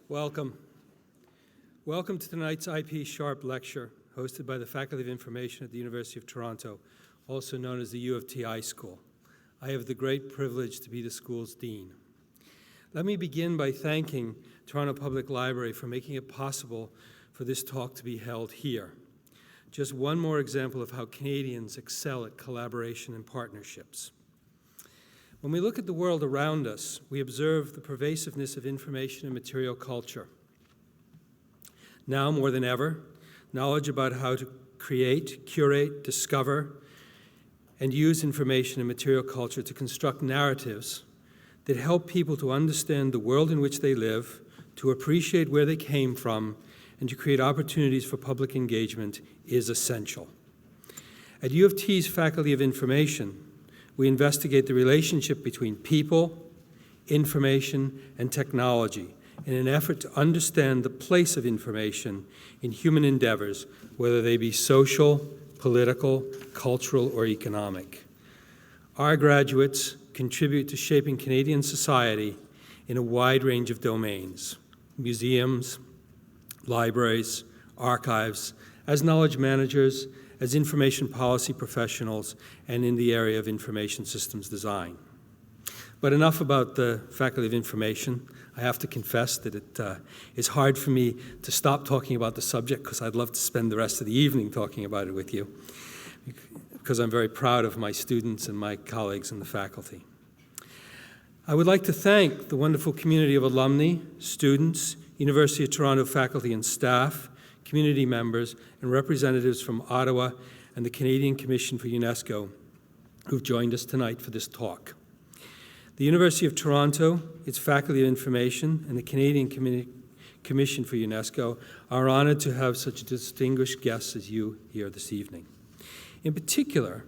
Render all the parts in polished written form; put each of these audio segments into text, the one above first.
Welcome. Welcome to tonight's IP Sharp lecture, hosted by the Faculty of Information at the University of Toronto, also known as the U of T iSchool. I have the great privilege to be the school's dean. Let me begin by thanking Toronto Public Library for making it possible for this talk to be held here. Just one more example of how Canadians excel at collaboration and partnerships. When we look at the world around us, we observe the pervasiveness of information and material culture. Now more than ever, knowledge about how to create, curate, discover, and use information and material culture to construct narratives that help people to understand the world in which they live, to appreciate where they came from, and to create opportunities for public engagement is essential. At U of T's Faculty of Information, we investigate the relationship between people, information, and technology in an effort to understand the place of information in human endeavors, whether they be social, political, cultural, or economic. Our graduates contribute to shaping Canadian society in a wide range of domains: museums, libraries, archives, as knowledge managers, as information policy professionals, and in the area of information systems design. But enough about the Faculty of Information. I have to confess that it is hard for me to stop talking about the subject because I'd love to spend the rest of the evening talking about it with you, because I'm very proud of my students and my colleagues in the faculty. I would like to thank the wonderful community of alumni, students, University of Toronto faculty and staff, community members, and representatives from Ottawa and the Canadian Commission for UNESCO who've joined us tonight for this talk. The University of Toronto, its Faculty of Information, and the Canadian Commission for UNESCO are honored to have such distinguished guests as you here this evening. In particular,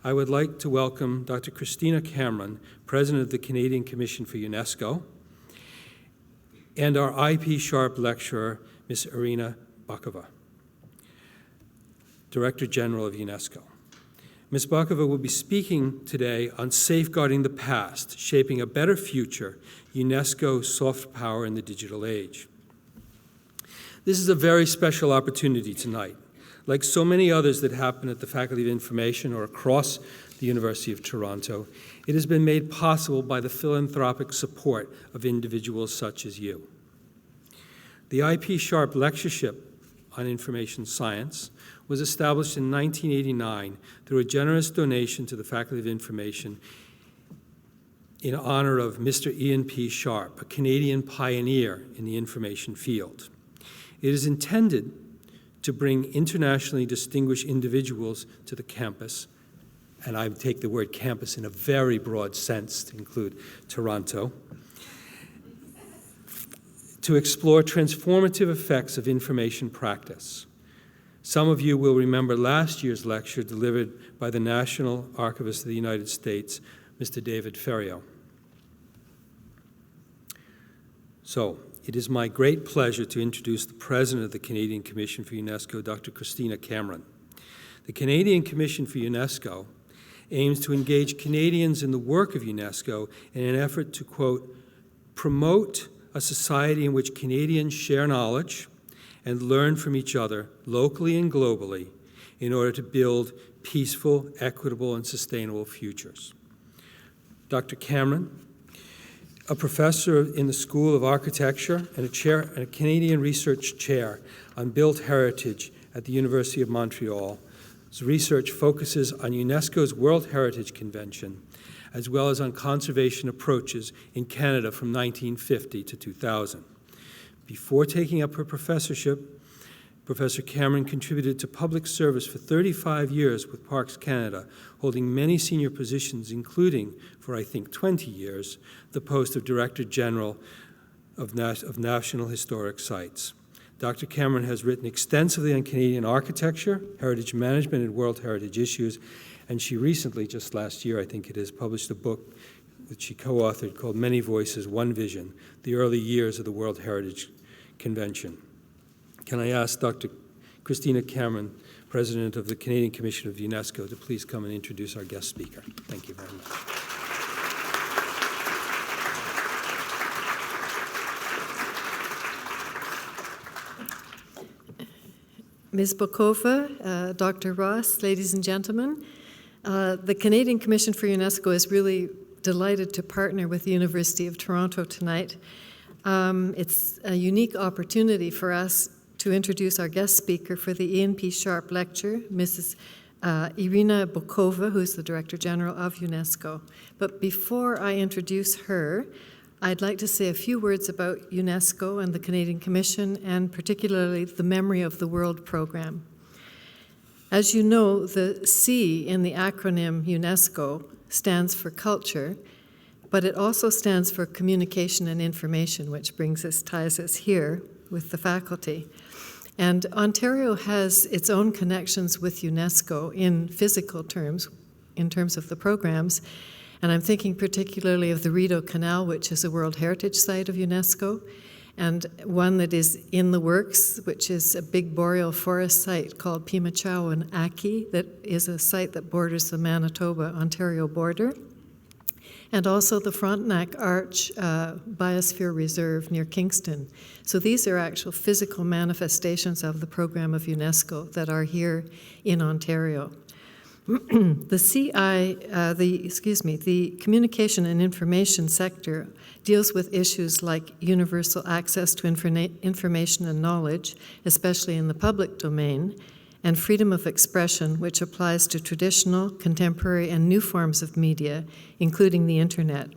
I would like to welcome Dr. Christina Cameron, President of the Canadian Commission for UNESCO, and our IP Sharp lecturer, Ms. Irina Bokova, Director-General of UNESCO. Ms. Bokova will be speaking today on Safeguarding the Past, Shaping a Better Future, UNESCO Soft Power in the Digital Age. This is a very special opportunity tonight. Like so many others that happen at the Faculty of Information or across the University of Toronto, it has been made possible by the philanthropic support of individuals such as you. The IP Sharp Lectureship on Information Science was established in 1989 through a generous donation to the Faculty of Information in honor of Mr. Ian P. Sharp, a Canadian pioneer in the information field. It is intended to bring internationally distinguished individuals to the campus, and I take the word campus in a very broad sense to include Toronto, to explore transformative effects of information practice. Some of you will remember last year's lecture delivered by the National Archivist of the United States, Mr. David Ferriero. So, it is my great pleasure to introduce the President of the Canadian Commission for UNESCO, Dr. Christina Cameron. The Canadian Commission for UNESCO aims to engage Canadians in the work of UNESCO in an effort to, quote, promote a society in which Canadians share knowledge and learn from each other locally and globally in order to build peaceful, equitable, and sustainable futures. Dr. Cameron, a professor in the School of Architecture and a Canadian Research Chair on Built Heritage at the University of Montreal, his research focuses on UNESCO's World Heritage Convention, as well as on conservation approaches in Canada from 1950 to 2000. Before taking up her professorship, Professor Cameron contributed to public service for 35 years with Parks Canada, holding many senior positions, including, for I think 20 years, the post of Director-General of National Historic Sites. Dr. Cameron has written extensively on Canadian architecture, heritage management, and World Heritage issues, and she recently, just last year I think it is, published a book that she co-authored called Many Voices, One Vision, The Early Years of the World Heritage Convention. Can I ask Dr. Christina Cameron, President of the Canadian Commission of UNESCO, to please come and introduce our guest speaker. Thank you very much. Ms. Bokova, Dr. Ross, ladies and gentlemen. The Canadian Commission for UNESCO is really delighted to partner with the University of Toronto tonight. It's a unique opportunity for us to introduce our guest speaker for the Ian P. Sharp Lecture, Mrs. Irina Bokova, who's the Director-General of UNESCO. But before I introduce her, I'd like to say a few words about UNESCO and the Canadian Commission, and particularly the Memory of the World program. As you know, the C in the acronym UNESCO stands for culture, but it also stands for communication and information, which ties us here with the faculty. And Ontario has its own connections with UNESCO in physical terms, in terms of the programs. And I'm thinking particularly of the Rideau Canal, which is a World Heritage Site of UNESCO, and one that is in the works, which is a big boreal forest site called Pimachow and Aki, that is a site that borders the Manitoba-Ontario border. And also the Frontenac Arch Biosphere Reserve near Kingston. So these are actual physical manifestations of the program of UNESCO that are here in Ontario. The communication and information sector deals with issues like universal access to information and knowledge, especially in the public domain, and freedom of expression, which applies to traditional, contemporary, and new forms of media, including the internet.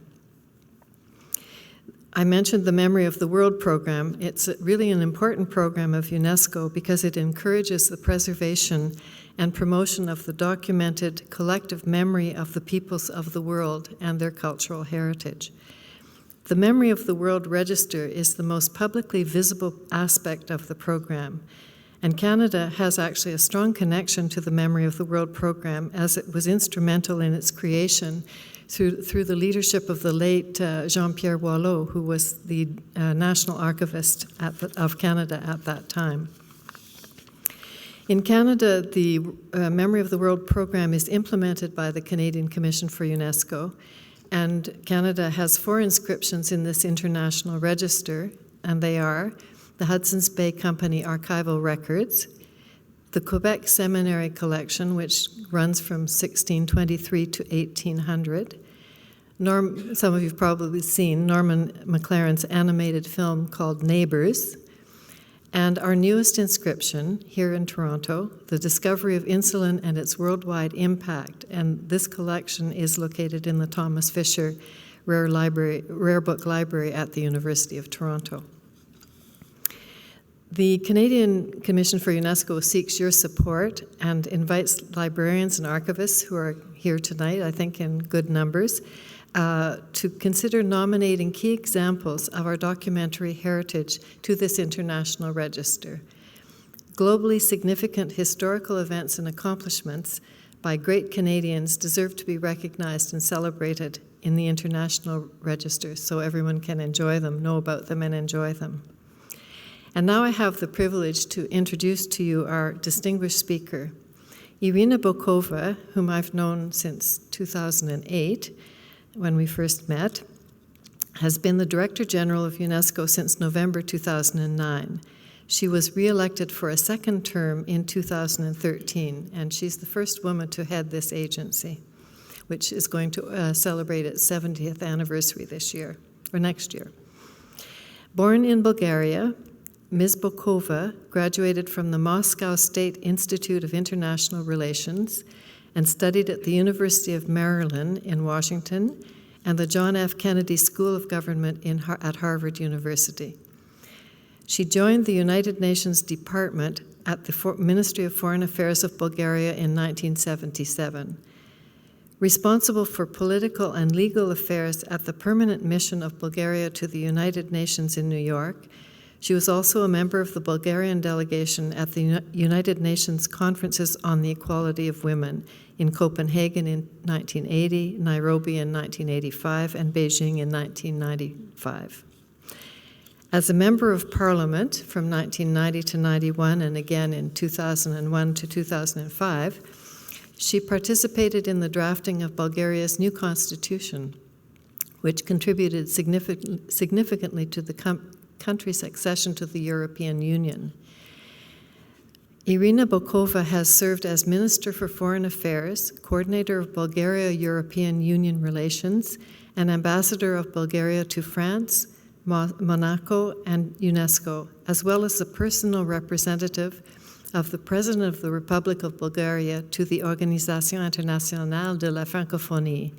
I mentioned the Memory of the World program. It's really an important program of UNESCO because it encourages the preservation and promotion of the documented collective memory of the peoples of the world and their cultural heritage. The Memory of the World Register is the most publicly visible aspect of the program, and Canada has actually a strong connection to the Memory of the World program, as it was instrumental in its creation through the leadership of the late Jean-Pierre Boileau, who was the National Archivist of Canada at that time. In Canada, the Memory of the World program is implemented by the Canadian Commission for UNESCO, and Canada has 4 inscriptions in this international register, and they are the Hudson's Bay Company Archival Records, the Quebec Seminary Collection, which runs from 1623 to 1800. Some of you have probably seen Norman McLaren's animated film called Neighbours. And our newest inscription here in Toronto, The Discovery of Insulin and Its Worldwide Impact. And this collection is located in the Thomas Fisher Rare Book Library at the University of Toronto. The Canadian Commission for UNESCO seeks your support and invites librarians and archivists who are here tonight, I think in good numbers, to consider nominating key examples of our documentary heritage to this international register. Globally significant historical events and accomplishments by great Canadians deserve to be recognized and celebrated in the international register so everyone can enjoy them, know about them, and enjoy them. And now I have the privilege to introduce to you our distinguished speaker. Irina Bokova, whom I've known since 2008, when we first met, has been the Director-General of UNESCO since November 2009. She was re-elected for a second term in 2013, and she's the first woman to head this agency, which is going to celebrate its 70th anniversary this year, or next year. Born in Bulgaria, Ms. Bokova graduated from the Moscow State Institute of International Relations and studied at the University of Maryland in Washington and the John F. Kennedy School of Government at Harvard University. She joined the United Nations Department at the Ministry of Foreign Affairs of Bulgaria in 1977. Responsible for political and legal affairs at the Permanent Mission of Bulgaria to the United Nations in New York, she was also a member of the Bulgarian delegation at the United Nations Conferences on the Equality of Women in Copenhagen in 1980, Nairobi in 1985, and Beijing in 1995. As a member of Parliament from 1990 to 91 and again in 2001 to 2005, she participated in the drafting of Bulgaria's new constitution, which contributed significantly to the country's accession to the European Union. Irina Bokova has served as Minister for Foreign Affairs, Coordinator of Bulgaria-European Union Relations, and Ambassador of Bulgaria to France, Monaco, and UNESCO, as well as the personal representative of the President of the Republic of Bulgaria to the Organisation Internationale de la Francophonie.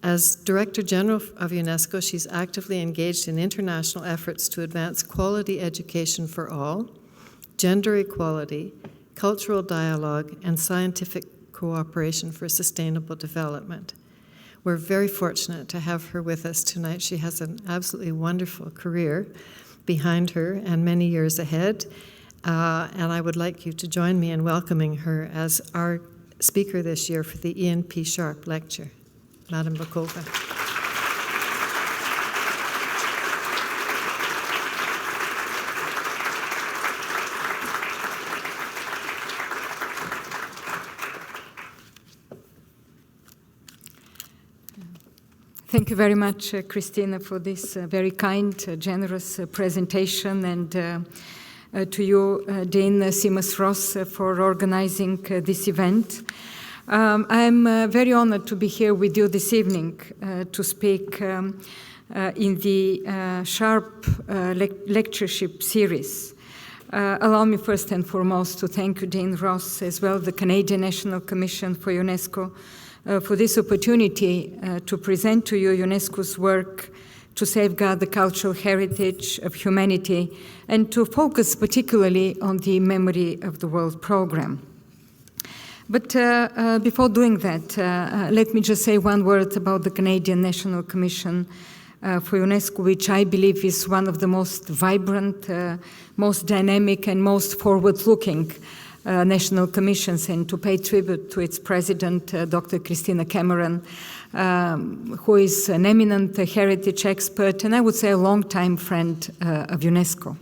As Director-General of UNESCO, she's actively engaged in international efforts to advance quality education for all, gender equality, cultural dialogue, and scientific cooperation for sustainable development. We're very fortunate to have her with us tonight. She has an absolutely wonderful career behind her and many years ahead. And I would like you to join me in welcoming her as our speaker this year for the Ian P. Sharp Lecture. Madam Bokova. Thank you very much, Christina, for this very kind, generous presentation, and to you, Dean Seamus Ross, for organizing this event. I'm very honored to be here with you this evening to speak in the Sharp Lectureship Series. Allow me first and foremost to thank you, Dean Ross, as well the Canadian National Commission for UNESCO, for this opportunity to present to you UNESCO's work to safeguard the cultural heritage of humanity and to focus particularly on the Memory of the World program. But before doing that, let me just say one word about the Canadian National Commission for UNESCO, which I believe is one of the most vibrant, most dynamic, and most forward-looking national commissions, and to pay tribute to its president, Dr. Christina Cameron, who is an eminent heritage expert and I would say a long-time friend of UNESCO.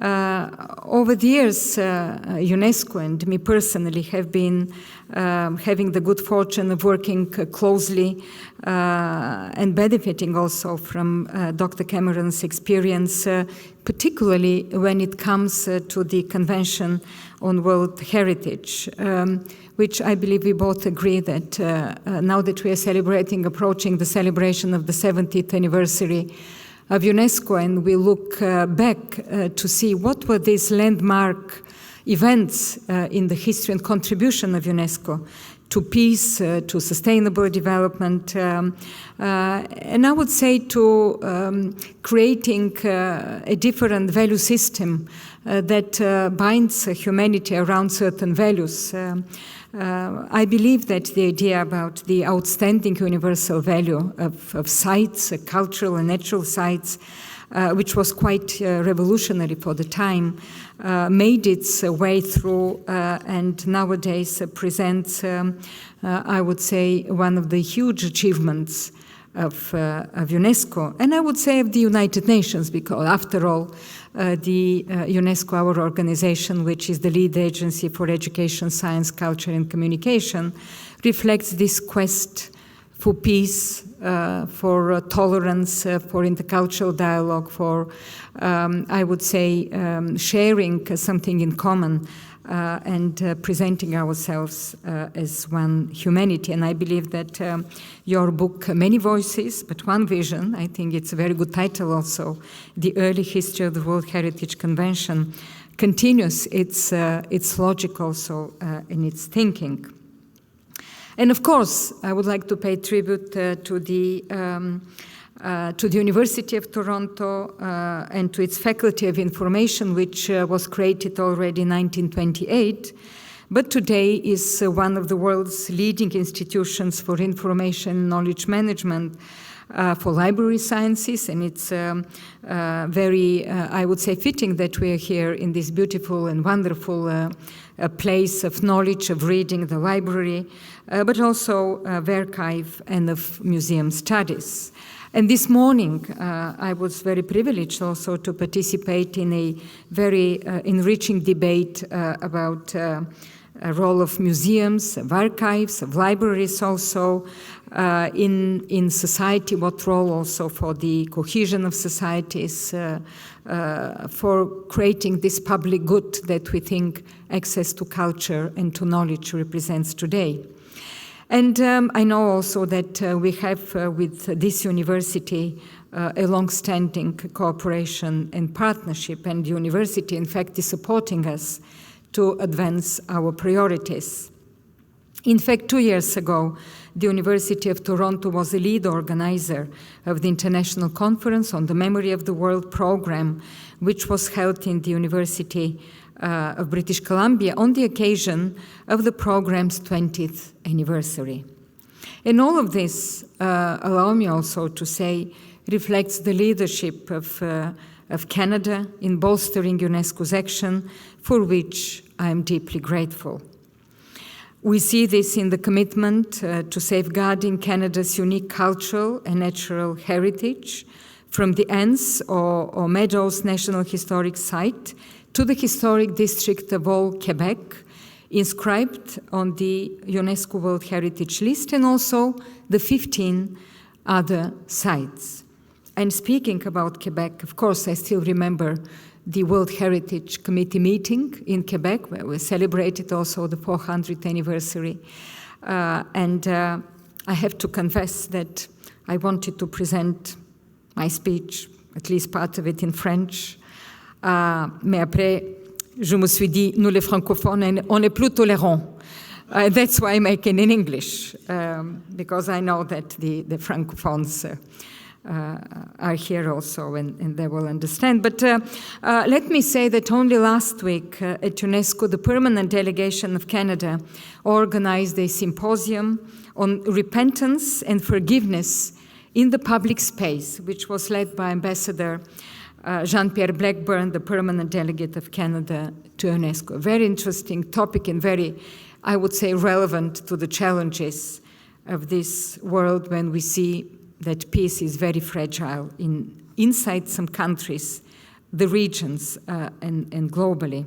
Over the years, UNESCO and me personally have been having the good fortune of working closely and benefiting also from Dr. Cameron's experience, particularly when it comes to the Convention on World Heritage, which I believe we both agree that now that we are approaching the celebration of the 70th anniversary of UNESCO, and we look back to see what were these landmark events in the history and contribution of UNESCO to peace, to sustainable development, and I would say to creating a different value system that binds humanity around certain values. I believe that the idea about the outstanding universal value of sites, cultural and natural sites, which was quite revolutionary for the time, made its way through and nowadays presents, I would say, one of the huge achievements of UNESCO, and I would say of the United Nations, because after all, the UNESCO, our organization, which is the lead agency for education, science, culture, and communication, reflects this quest for peace, for tolerance, for intercultural dialogue, for, I would say, sharing something in common and presenting ourselves as one humanity. And I believe that your book, Many Voices, But One Vision, I think it's a very good title also, The Early History of the World Heritage Convention, continues its logic also in its thinking. And of course, I would like to pay tribute to the University of Toronto and to its Faculty of Information, which was created already in 1928, but today is one of the world's leading institutions for information and knowledge management for library sciences, and it's very, I would say, fitting that we are here in this beautiful and wonderful place of knowledge, of reading, the library, but also of archive and of museum studies. And this morning, I was very privileged also to participate in a very enriching debate about role of museums, of archives, of libraries also in society, what role also for the cohesion of societies, for creating this public good that we think access to culture and to knowledge represents today. And I know also that we have with this university a long-standing cooperation and partnership, and the university in fact is supporting us to advance our priorities. In fact, 2 years ago, the University of Toronto was the lead organizer of the International Conference on the Memory of the World program, which was held in the University of British Columbia on the occasion of the program's 20th anniversary. And all of this, allow me also to say, reflects the leadership of Canada in bolstering UNESCO's action, for which I am deeply grateful. We see this in the commitment to safeguarding Canada's unique cultural and natural heritage, from the Anse or Meadows National Historic Site to the historic district of Old Quebec, inscribed on the UNESCO World Heritage List, and also the 15 other sites. And speaking about Quebec, of course, I still remember the World Heritage Committee meeting in Quebec, where we celebrated also the 400th anniversary. I have to confess that I wanted to present my speech, at least part of it in French. Mais après, je me suis dit, nous les francophones, on est plus tolérants. That's why I make it in English, because I know that the francophones are here also, and they will understand. But let me say that only last week at UNESCO, the permanent delegation of Canada organized a symposium on repentance and forgiveness in the public space, which was led by Ambassador Jean-Pierre Blackburn, the permanent delegate of Canada to UNESCO. A very interesting topic and very, I would say, relevant to the challenges of this world when we see that peace is very fragile inside some countries, the regions, and globally.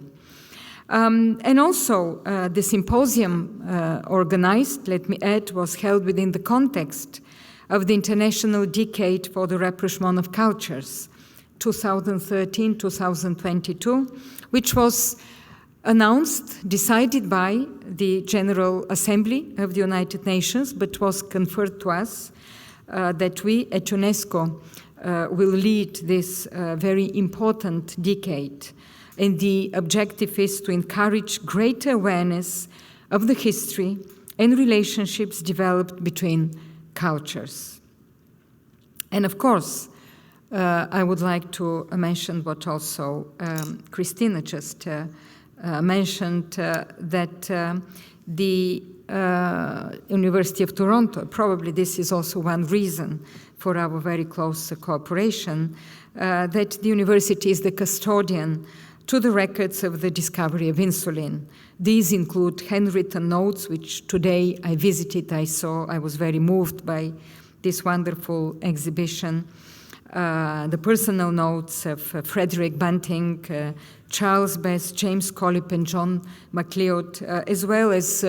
And also, the symposium organized, let me add, was held within the context of the International Decade for the Rapprochement of Cultures, 2013-2022, which was announced, decided by the General Assembly of the United Nations, but was conferred to us that we at UNESCO will lead this very important decade. And the objective is to encourage greater awareness of the history and relationships developed between cultures. And of course, I would like to mention what also Christina just mentioned, that the University of Toronto, probably this is also one reason for our very close cooperation, that the university is the custodian to the records of the discovery of insulin. These include handwritten notes, which today I visited, I saw, I was very moved by this wonderful exhibition. The personal notes of Frederick Bunting, Charles Best, James Collip, and John MacLeod, as well as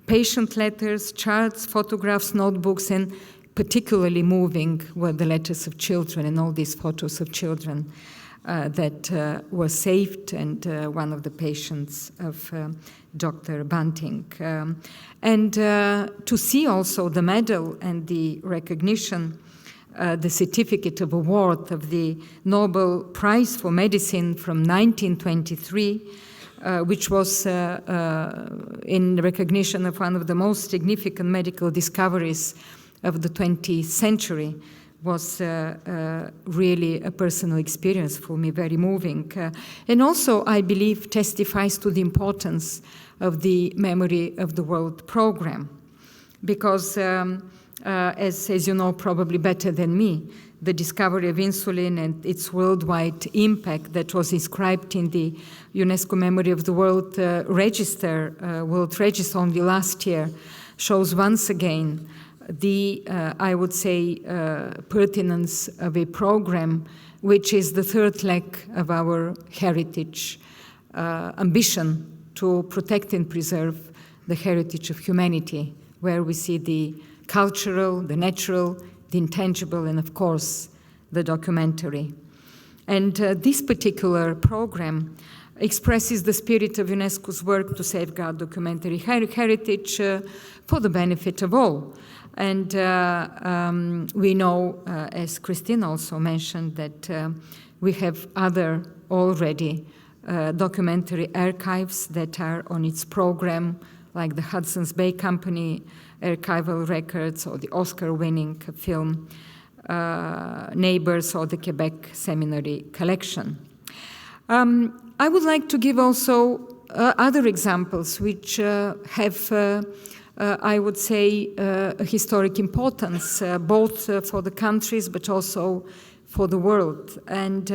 patient letters, charts, photographs, notebooks, and particularly moving were the letters of children and all these photos of children that were saved, and one of the patients of Dr. Bunting. And to see also the medal and the recognition, the certificate of award of the Nobel Prize for Medicine from 1923, which was in recognition of one of the most significant medical discoveries of the 20th century, was really a personal experience for me, very moving. And also, I believe, testifies to the importance of the Memory of the World program. Because, as you know probably better than me, the discovery of insulin and its worldwide impact that was inscribed in the UNESCO Memory of the World Register, World Register only last year, shows once again the, I would say, pertinence of a program which is the third leg of our heritage ambition to protect and preserve the heritage of humanity, where we see the cultural, the natural, the intangible, and of course, the documentary. And this particular program expresses the spirit of UNESCO's work to safeguard documentary heritage for the benefit of all. And we know, as Christine also mentioned, that we have other already documentary archives that are on its program, like the Hudson's Bay Company archival records or the Oscar-winning film Neighbors or the Quebec Seminary Collection. I would like to give also other examples which have, I would say, a historic importance, both for the countries but also for the world. And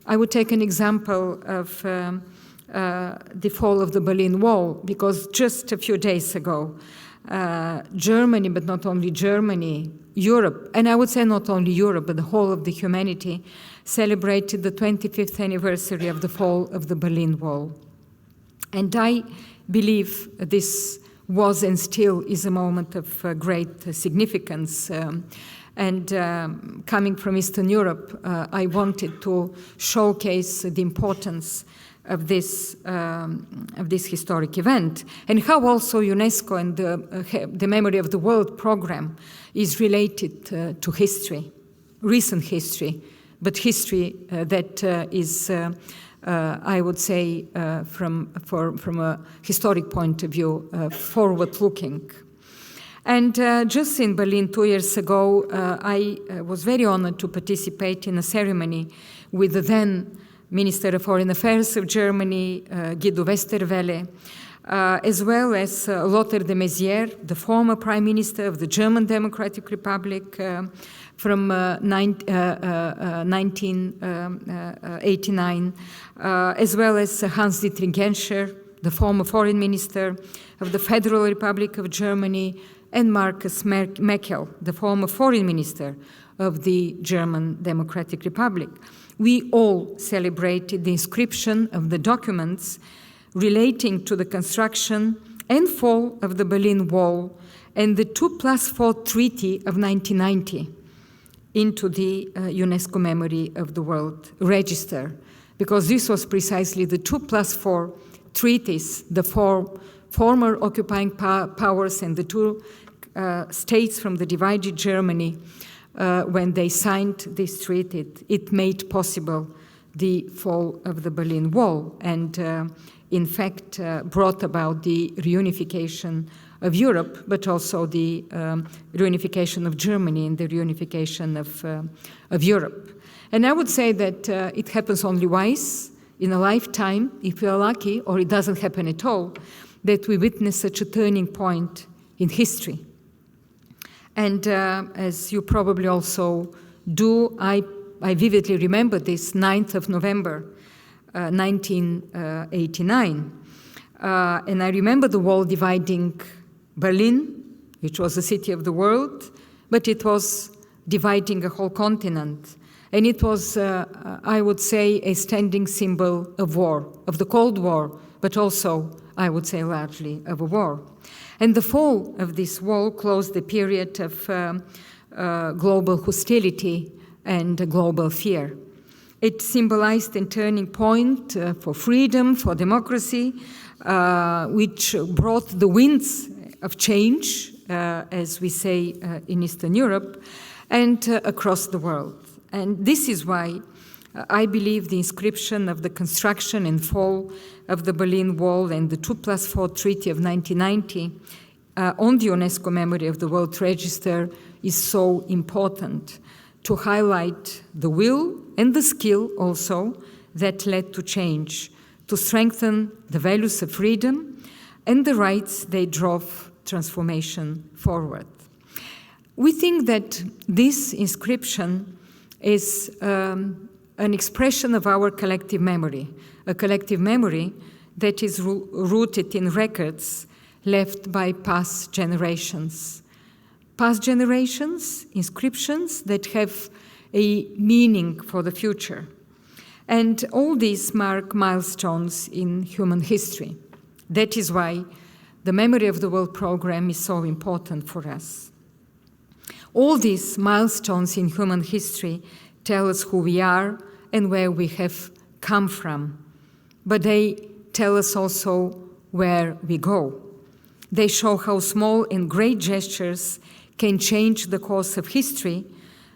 I would take an example of the fall of the Berlin Wall, because just a few days ago, Germany, but not only Germany, Europe, and I would say not only Europe, but the whole of the humanity, celebrated the 25th anniversary of the fall of the Berlin Wall. And I believe this was and still is a moment of great significance. Coming from Eastern Europe, I wanted to showcase the importance of this historic event, and how also UNESCO and the Memory of the World program is related to history, recent history, but history that is, I would say, from a historic point of view, forward-looking. And just in Berlin 2 years ago, I was very honored to participate in a ceremony with the then Minister of Foreign Affairs of Germany, Guido Westerwelle, as well as Lothar de Maizière, the former Prime Minister of the German Democratic Republic from 1989, as well as Hans-Dietrich Genscher, the former Foreign Minister of the Federal Republic of Germany, and Markus Merkel, the former Foreign Minister of the German Democratic Republic. We all celebrated the inscription of the documents relating to the construction and fall of the Berlin Wall and the 2+4 Treaty of 1990 into the UNESCO Memory of the World Register, because this was precisely the 2+4 treaties, the four former occupying powers and the two states from the divided Germany, when they signed this treaty, it made possible the fall of the Berlin Wall, and in fact brought about the reunification of Europe, but also the reunification of Germany and the reunification of Europe. And I would say that it happens only once in a lifetime, if we are lucky, or it doesn't happen at all, that we witness such a turning point in history. And as you probably also do, I vividly remember this 9th of November, 1989. And I remember the wall dividing Berlin, which was the city of the world, but it was dividing a whole continent. And it was, I would say, a standing symbol of war, of the Cold War, but also, I would say, largely of a war. And the fall of this wall closed the period of global hostility and global fear. It symbolized a turning point for freedom, for democracy, which brought the winds of change, as we say in Eastern Europe, and across the world. And this is why I believe the inscription of the construction and fall of the Berlin Wall and the 2+4 Treaty of 1990 on the UNESCO Memory of the World Register is so important to highlight the will and the skill also that led to change, to strengthen the values of freedom and the rights they drove transformation forward. We think that this inscription is an expression of our collective memory, a collective memory that is rooted in records left by past generations. Past generations, inscriptions that have a meaning for the future. And all these mark milestones in human history. That is why the Memory of the World program is so important for us. All these milestones in human history tell us who we are and where we have come from, but they tell us also where we go. They show how small and great gestures can change the course of history,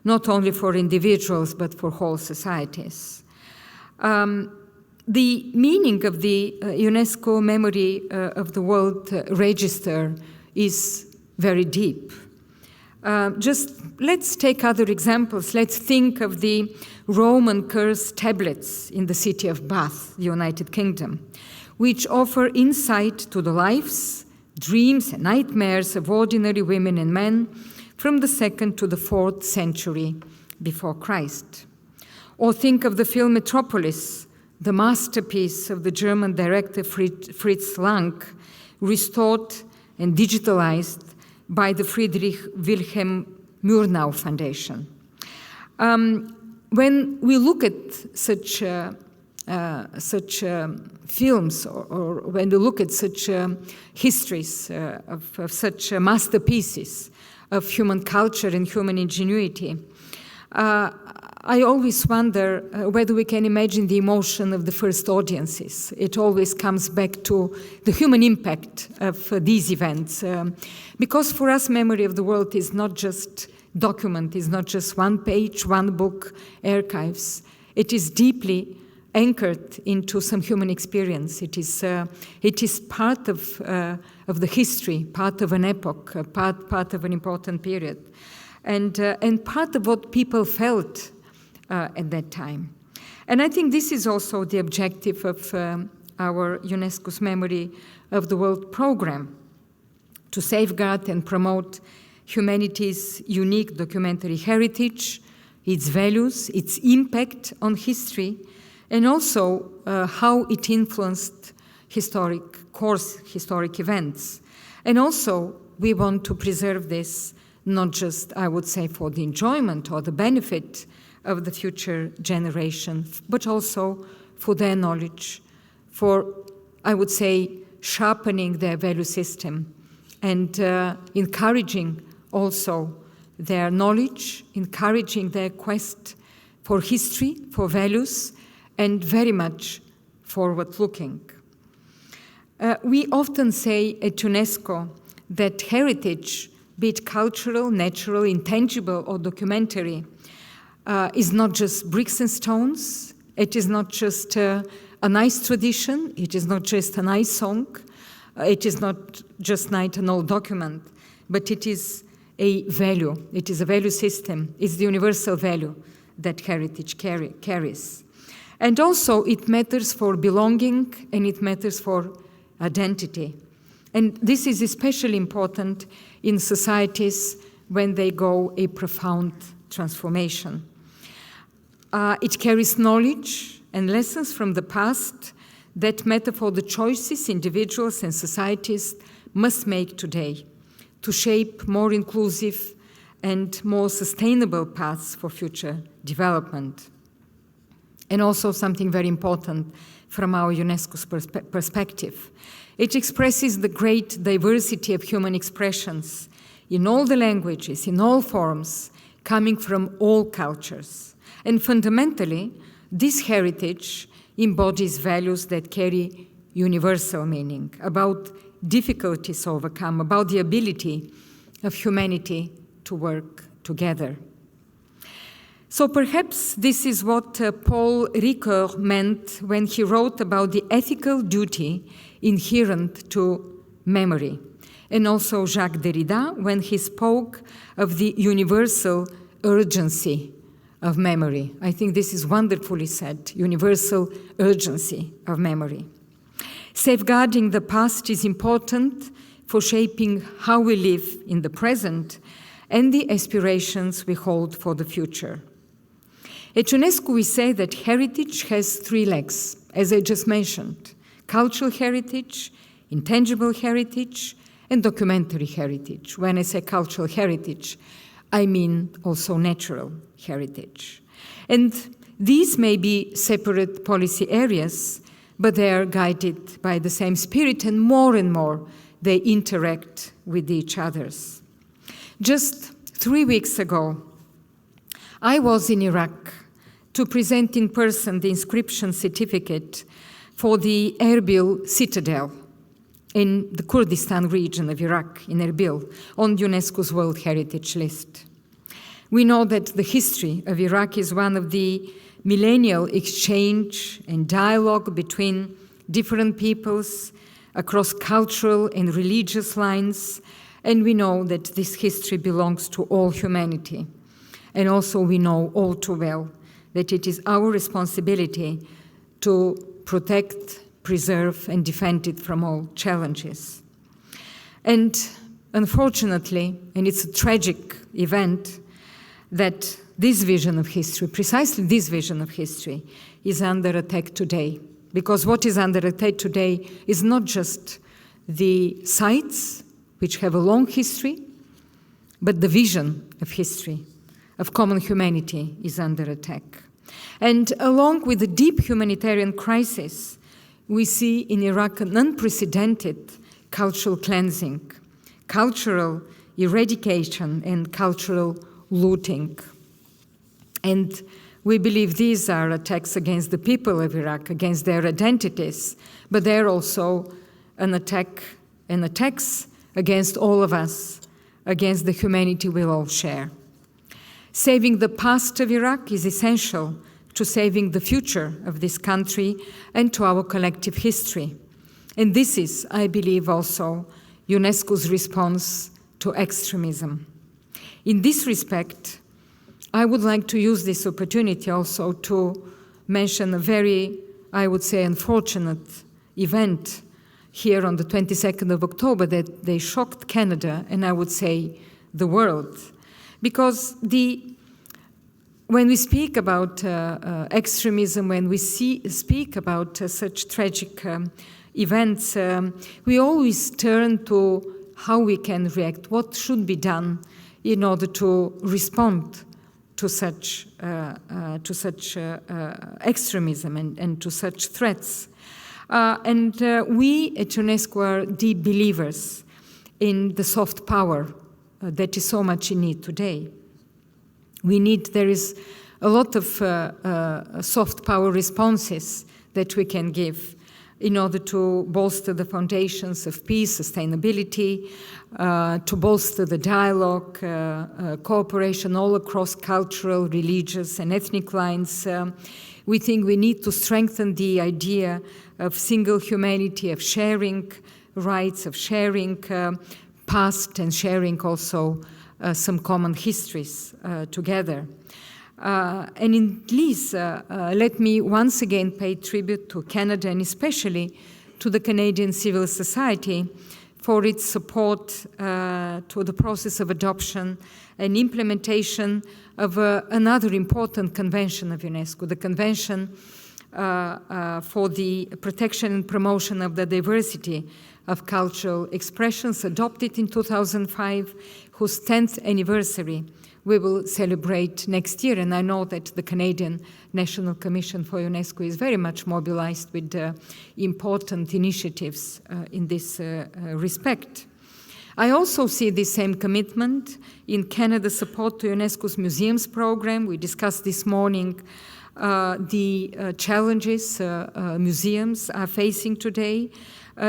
not only for individuals, but for whole societies. The meaning of the UNESCO Memory of the World Register is very deep. Just let's take other examples. Let's think of the Roman curse tablets in the city of Bath, the United Kingdom, which offer insight to the lives, dreams, and nightmares of ordinary women and men from the 2nd to the 4th century before Christ. Or think of the film Metropolis, the masterpiece of the German director Fritz Lang, restored and digitalized by the Friedrich Wilhelm Murnau Foundation. When we look at such films, or when we look at such histories of such masterpieces of human culture and human ingenuity, I always wonder whether we can imagine the emotion of the first audiences. It always comes back to the human impact of these events. Because for us, Memory of the World is not just document, is not just one page, one book, archives. It is deeply anchored into some human experience. It is part of the history, part of an epoch, part of an important period, and part of what people felt at that time. And I think this is also the objective of our UNESCO's Memory of the World program, to safeguard and promote humanity's unique documentary heritage, its values, its impact on history, and also how it influenced historic events. And also, we want to preserve this, not just, I would say, for the enjoyment or the benefit of the future generation, but also for their knowledge, for, I would say, sharpening their value system and encouraging also their knowledge, encouraging their quest for history, for values, and very much forward-looking. We often say at UNESCO that heritage, be it cultural, natural, intangible, or documentary, is not just bricks and stones. It is not just a nice tradition. It is not just a nice song. It is not just an old document, but it is a value. It is a value system. It's the universal value that heritage carries. And also, it matters for belonging, and it matters for identity. And this is especially important in societies when they go a profound transformation. It carries knowledge and lessons from the past that matter for the choices individuals and societies must make today to shape more inclusive and more sustainable paths for future development. And also something very important from our UNESCO's perspective. It expresses the great diversity of human expressions in all the languages, in all forms, coming from all cultures. And fundamentally, this heritage embodies values that carry universal meaning, about difficulties overcome, about the ability of humanity to work together. So perhaps this is what Paul Ricoeur meant when he wrote about the ethical duty inherent to memory, and also Jacques Derrida when he spoke of the universal urgency of memory. I think this is wonderfully said, universal urgency of memory. Safeguarding the past is important for shaping how we live in the present and the aspirations we hold for the future. At UNESCO, we say that heritage has three legs, as I just mentioned: cultural heritage, intangible heritage, and documentary heritage. When I say cultural heritage, I mean also natural heritage. And these may be separate policy areas, but they are guided by the same spirit, and more they interact with each other. Just 3 weeks ago, I was in Iraq to present in person the inscription certificate for the Erbil Citadel in the Kurdistan region of Iraq, in Erbil, on UNESCO's World Heritage List. We know that the history of Iraq is one of the millennial exchange and dialogue between different peoples across cultural and religious lines, and we know that this history belongs to all humanity. And also we know all too well that it is our responsibility to protect, preserve, and defend it from all challenges. And unfortunately, and it's a tragic event, that this vision of history, precisely this vision of history, is under attack today. Because what is under attack today is not just the sites, which have a long history, but the vision of history, of common humanity, is under attack. And along with the deep humanitarian crisis, we see in Iraq an unprecedented cultural cleansing, cultural eradication, and cultural looting. And we believe these are attacks against the people of Iraq, against their identities, but they're also attacks against all of us, against the humanity we all share. Saving the past of Iraq is essential to saving the future of this country and to our collective history. And this is, I believe, also UNESCO's response to extremism. In this respect, I would like to use this opportunity also to mention a very, I would say, unfortunate event here on the 22nd of October that they shocked Canada, and I would say the world. Because when we speak about extremism, when we speak about such tragic events, we always turn to how we can react, what should be done in order to respond to such extremism and to such threats. We at UNESCO are deep believers in the soft power that is so much in need today. There is a lot of soft power responses that we can give in order to bolster the foundations of peace, sustainability, to bolster the dialogue, cooperation all across cultural, religious, and ethnic lines. We think we need to strengthen the idea of single humanity, of sharing rights, of sharing past, and sharing also some common histories together. And in this, let me once again pay tribute to Canada, and especially to the Canadian civil society for its support to the process of adoption and implementation of another important convention of UNESCO, the Convention for the Protection and Promotion of the Diversity of Cultural Expressions, adopted in 2005, whose 10th anniversary we will celebrate next year. And I know that the Canadian National Commission for UNESCO is very much mobilized with important initiatives in this respect. I also see the same commitment in Canada's support to UNESCO's museums program. We discussed this morning the challenges museums are facing today,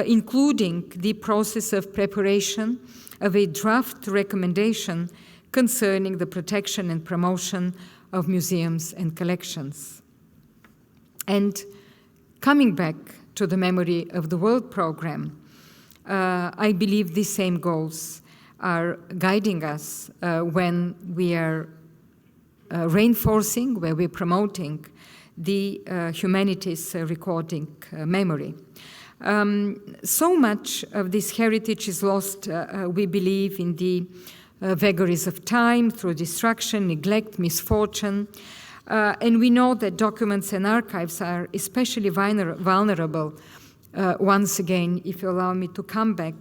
including the process of preparation of a draft recommendation concerning the protection and promotion of museums and collections. And coming back to the Memory of the World program, I believe these same goals are guiding us when we are reinforcing, where we're promoting the humanities recording memory. So much of this heritage is lost, we believe, in the vagaries of time, through destruction, neglect, misfortune. And we know that documents and archives are especially vulnerable, once again, if you allow me to come back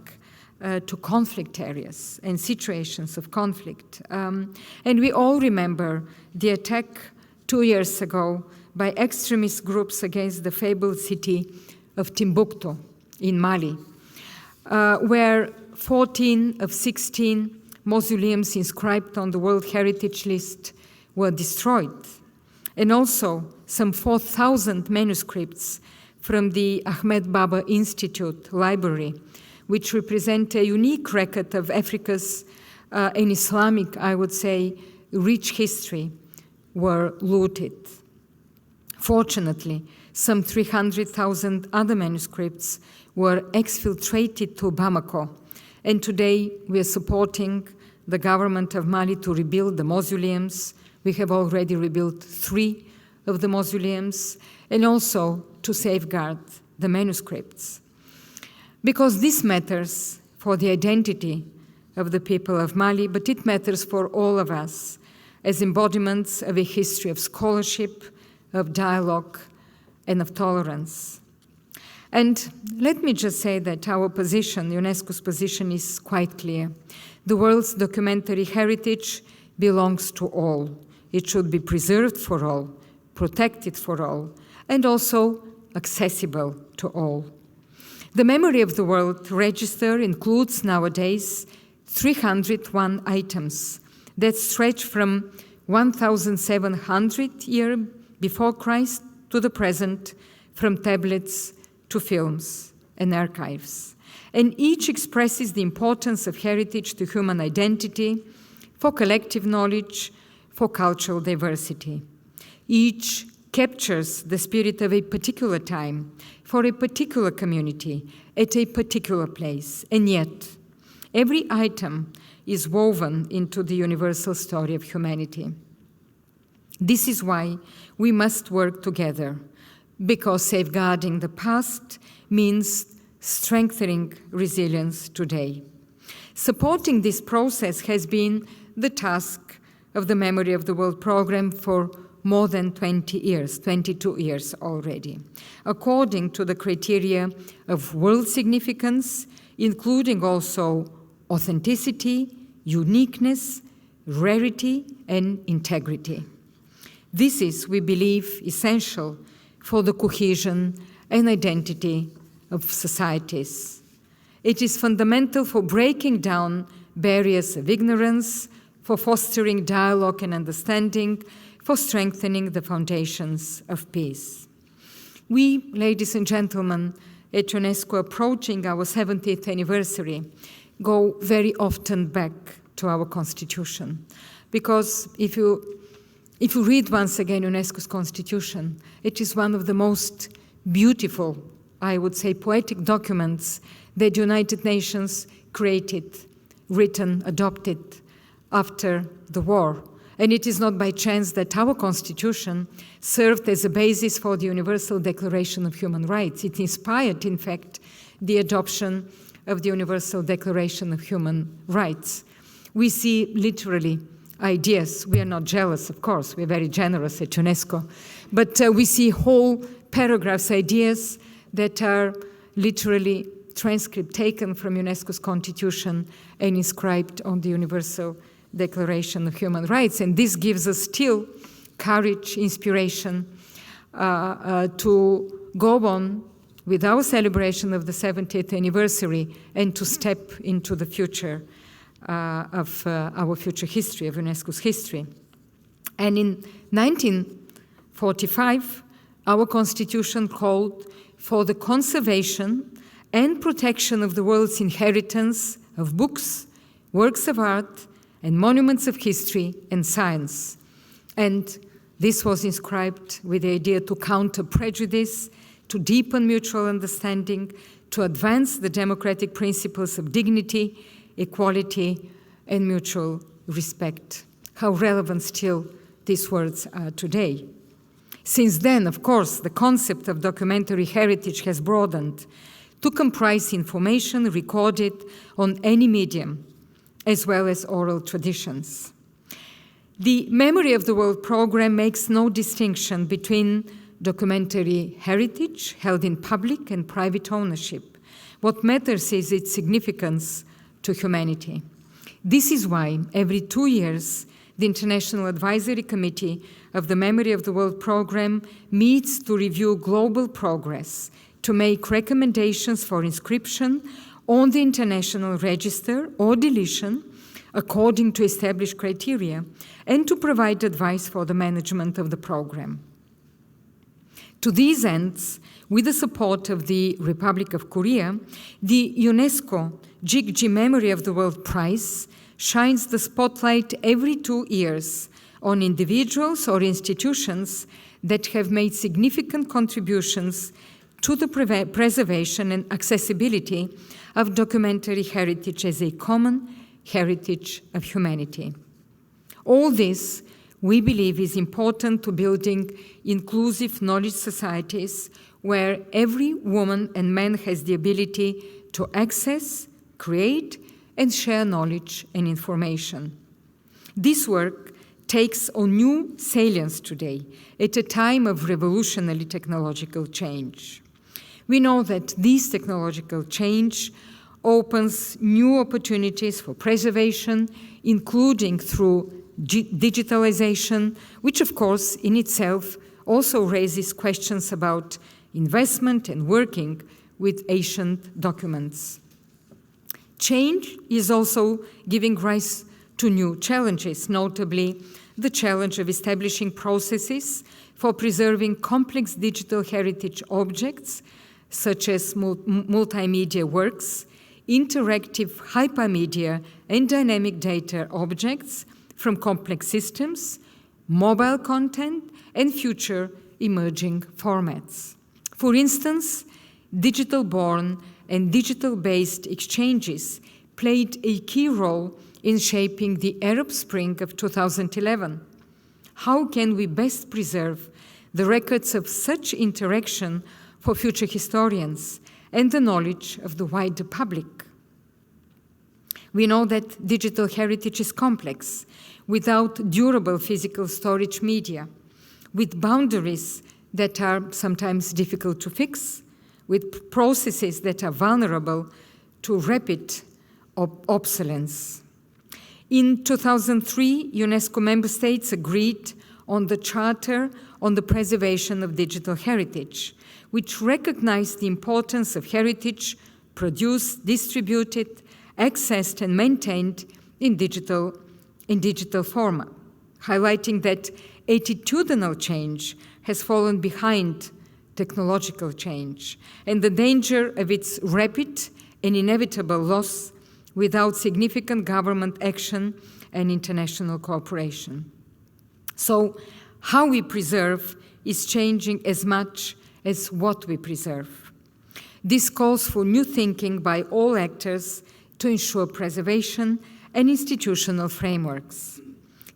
to conflict areas and situations of conflict. And we all remember the attack 2 years ago by extremist groups against the fabled city of Timbuktu in Mali, where 14 of 16 mausoleums inscribed on the World Heritage List were destroyed, and also some 4,000 manuscripts from the Ahmed Baba Institute Library, which represent a unique record of Africa's and Islamic, I would say, rich history, were looted. Fortunately, some 300,000 other manuscripts were exfiltrated to Bamako, and today we are supporting the government of Mali to rebuild the mausoleums. We have already rebuilt 3 of the mausoleums, and also to safeguard the manuscripts. Because this matters for the identity of the people of Mali, but it matters for all of us as embodiments of a history of scholarship, of dialogue, and of tolerance. And let me just say that our position, UNESCO's position, is quite clear. The world's documentary heritage belongs to all. It should be preserved for all, protected for all, and also accessible to all. The Memory of the World Register includes nowadays 301 items that stretch from 1,700 years before Christ to the present, from tablets to films and archives. And each expresses the importance of heritage to human identity, for collective knowledge, for cultural diversity. Each captures the spirit of a particular time, for a particular community, at a particular place. And yet, every item is woven into the universal story of humanity. This is why we must work together, because safeguarding the past means strengthening resilience today. Supporting this process has been the task of the Memory of the World program for more than 20 years, 22 years already, according to the criteria of world significance, including also authenticity, uniqueness, rarity, and integrity. This is, we believe, essential for the cohesion and identity of societies. It is fundamental for breaking down barriers of ignorance, for fostering dialogue and understanding, for strengthening the foundations of peace. We, ladies and gentlemen, at UNESCO, approaching our 70th anniversary, go very often back to our Constitution. Because if you read once again UNESCO's Constitution, it is one of the most beautiful, I would say, poetic documents that the United Nations created, written, adopted after the war. And it is not by chance that our Constitution served as a basis for the Universal Declaration of Human Rights. It inspired, in fact, the adoption of the Universal Declaration of Human Rights. We see literally ideas. We are not jealous, of course. We are very generous at UNESCO. But we see whole paragraphs, ideas that are literally transcript taken from UNESCO's Constitution and inscribed on the Universal Declaration of Human Rights. And this gives us still courage, inspiration to go on with our celebration of the 70th anniversary and to step into the future of our future history, of UNESCO's history. And in 1945, our Constitution called for the conservation and protection of the world's inheritance of books, works of art, and monuments of history and science. And this was inscribed with the idea to counter prejudice, to deepen mutual understanding, to advance the democratic principles of dignity, equality, and mutual respect. How relevant still these words are today. Since then, of course, the concept of documentary heritage has broadened to comprise information recorded on any medium, as well as oral traditions. The Memory of the World program makes no distinction between documentary heritage held in public and private ownership. What matters is its significance to humanity. This is why every 2 years, the International Advisory Committee of the Memory of the World program meets to review global progress, to make recommendations for inscription on the international register or deletion according to established criteria, and to provide advice for the management of the program. To these ends, with the support of the Republic of Korea, the UNESCO Jigji Memory of the World Prize shines the spotlight every 2 years on individuals or institutions that have made significant contributions to the preservation and accessibility of documentary heritage as a common heritage of humanity. All this, we believe, is important to building inclusive knowledge societies where every woman and man has the ability to access, create, and share knowledge and information. This work takes on new salience today at a time of revolutionary technological change. We know that this technological change opens new opportunities for preservation, including through digitalization, which of course in itself also raises questions about investment and working with ancient documents. Change is also giving rise to new challenges, notably the challenge of establishing processes for preserving complex digital heritage objects, such as multimedia works, interactive hypermedia, and dynamic data objects from complex systems, mobile content, and future emerging formats. For instance, digital-born and digital-based exchanges played a key role in shaping the Arab Spring of 2011. How can we best preserve the records of such interaction for future historians and the knowledge of the wider public? We know that digital heritage is complex, without durable physical storage media, with boundaries that are sometimes difficult to fix, with processes that are vulnerable to rapid obsolescence. In 2003, UNESCO member states agreed on the Charter on the Preservation of Digital Heritage, which recognized the importance of heritage produced, distributed, accessed, and maintained in digital format, highlighting that attitudinal change has fallen behind technological change and the danger of its rapid and inevitable loss without significant government action and international cooperation. So, how we preserve is changing as much as what we preserve. This calls for new thinking by all actors to ensure preservation and institutional frameworks.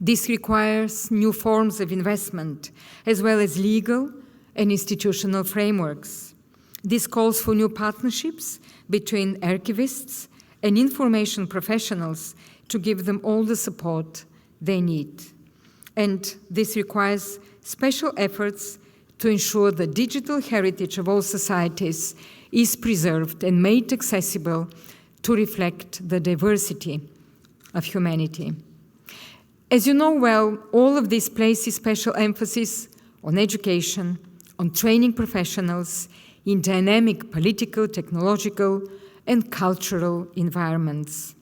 This requires new forms of investment, as well as legal and institutional frameworks. This calls for new partnerships between archivists and information professionals to give them all the support they need. And this requires special efforts to ensure the digital heritage of all societies is preserved and made accessible to reflect the diversity of humanity. As you know well, all of this places special emphasis on education, on training professionals in dynamic political, technological, and cultural environments.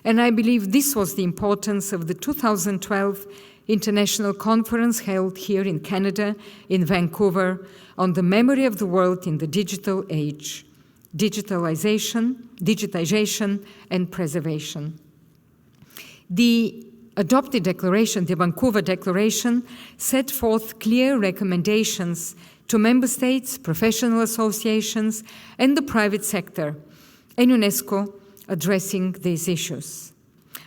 And I believe this was the importance of the 2012 International Conference held here in Canada, in Vancouver, on the memory of the world in the digital age, digitization, and preservation. The adopted declaration, the Vancouver Declaration, set forth clear recommendations to member states, professional associations, and the private sector, and UNESCO addressing these issues.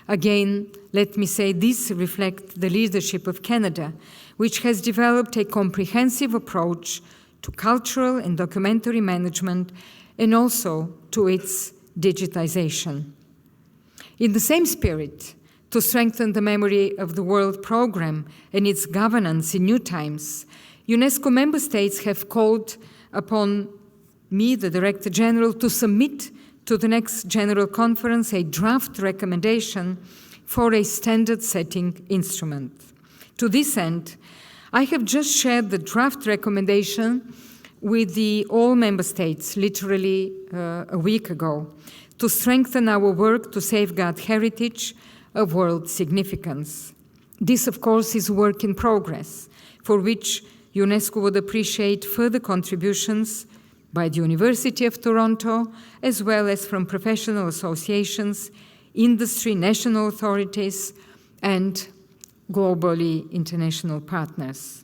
Again, let me say this reflects the leadership of Canada, which has developed a comprehensive approach to cultural and documentary management and also to its digitization. In the same spirit, to strengthen the Memory of the World program and its governance in new times, UNESCO member states have called upon me, the Director-General, to submit to the next General Conference a draft recommendation for a standard-setting instrument. To this end, I have just shared the draft recommendation with all member states literally a week ago to strengthen our work to safeguard heritage of world significance. This, of course, is work in progress, for which UNESCO would appreciate further contributions by the University of Toronto, as well as from professional associations, industry, national authorities, and globally international partners.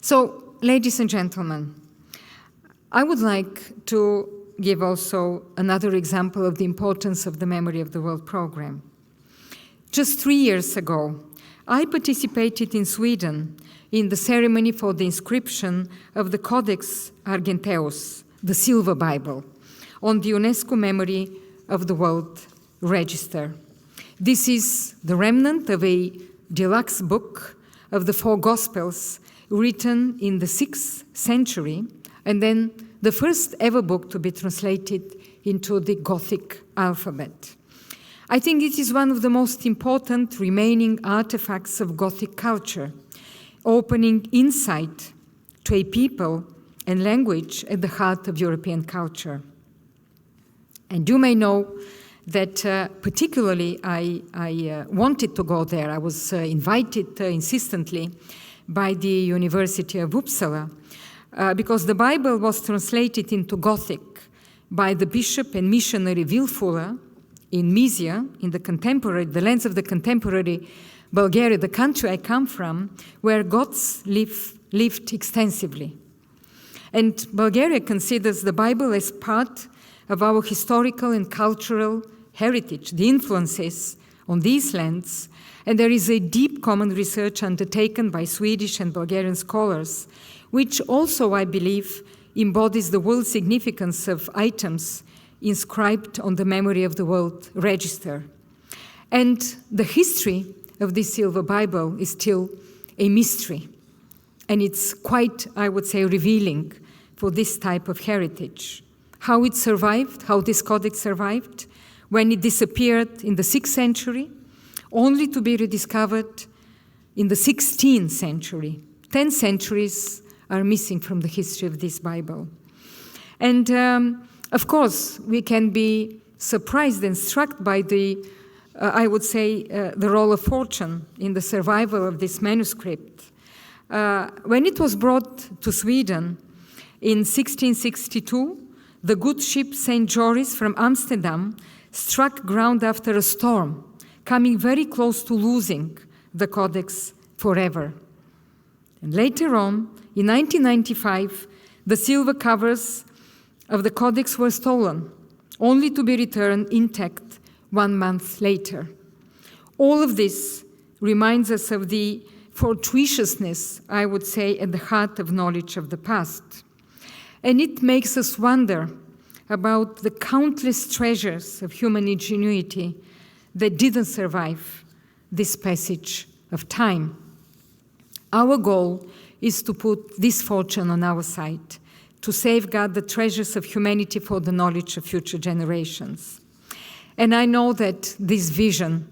So, ladies and gentlemen, I would like to give also another example of the importance of the Memory of the World program. Just 3 years ago, I participated in Sweden in the ceremony for the inscription of the Codex Argenteus, the Silver Bible, on the UNESCO Memory of the World Register. This is the remnant of a deluxe book of the 4 Gospels written in the 6th century, and then the first ever book to be translated into the Gothic alphabet. I think it is one of the most important remaining artifacts of Gothic culture, opening insight to a people and language at the heart of European culture. And you may know that particularly I wanted to go there. I was invited insistently by the University of Uppsala because the Bible was translated into Gothic by the bishop and missionary Vilfula in Mysia, in the lands of the contemporary Bulgaria, the country I come from, where Goths lived extensively. And Bulgaria considers the Bible as part of our historical and cultural heritage, the influences on these lands, and there is a deep common research undertaken by Swedish and Bulgarian scholars, which also, I believe, embodies the world significance of items inscribed on the Memory of the World Register. And the history of this Silver Bible is still a mystery. And it's quite, I would say, revealing for this type of heritage. How it survived, how this codex survived, when it disappeared in the 6th century, only to be rediscovered in the 16th century. 10 centuries are missing from the history of this Bible. And of course, we can be surprised and struck by the role of fortune in the survival of this manuscript. When it was brought to Sweden in 1662, the good ship St. Joris from Amsterdam struck ground after a storm, coming very close to losing the codex forever. And later on, in 1995, the silver covers of the codex were stolen, only to be returned intact 1 month later. All of this reminds us of the fortuitousness, I would say, at the heart of knowledge of the past. And it makes us wonder about the countless treasures of human ingenuity that didn't survive this passage of time. Our goal is to put this fortune on our side, to safeguard the treasures of humanity for the knowledge of future generations. And I know that this vision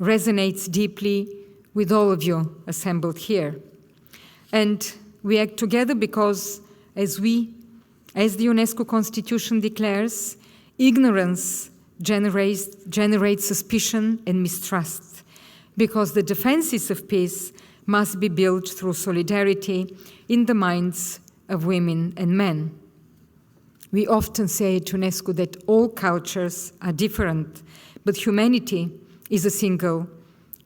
resonates deeply with all of you assembled here. And we act together because, as the UNESCO Constitution declares, ignorance generates suspicion and mistrust, because the defenses of peace must be built through solidarity in the minds of women and men. We often say at UNESCO that all cultures are different, but humanity is a single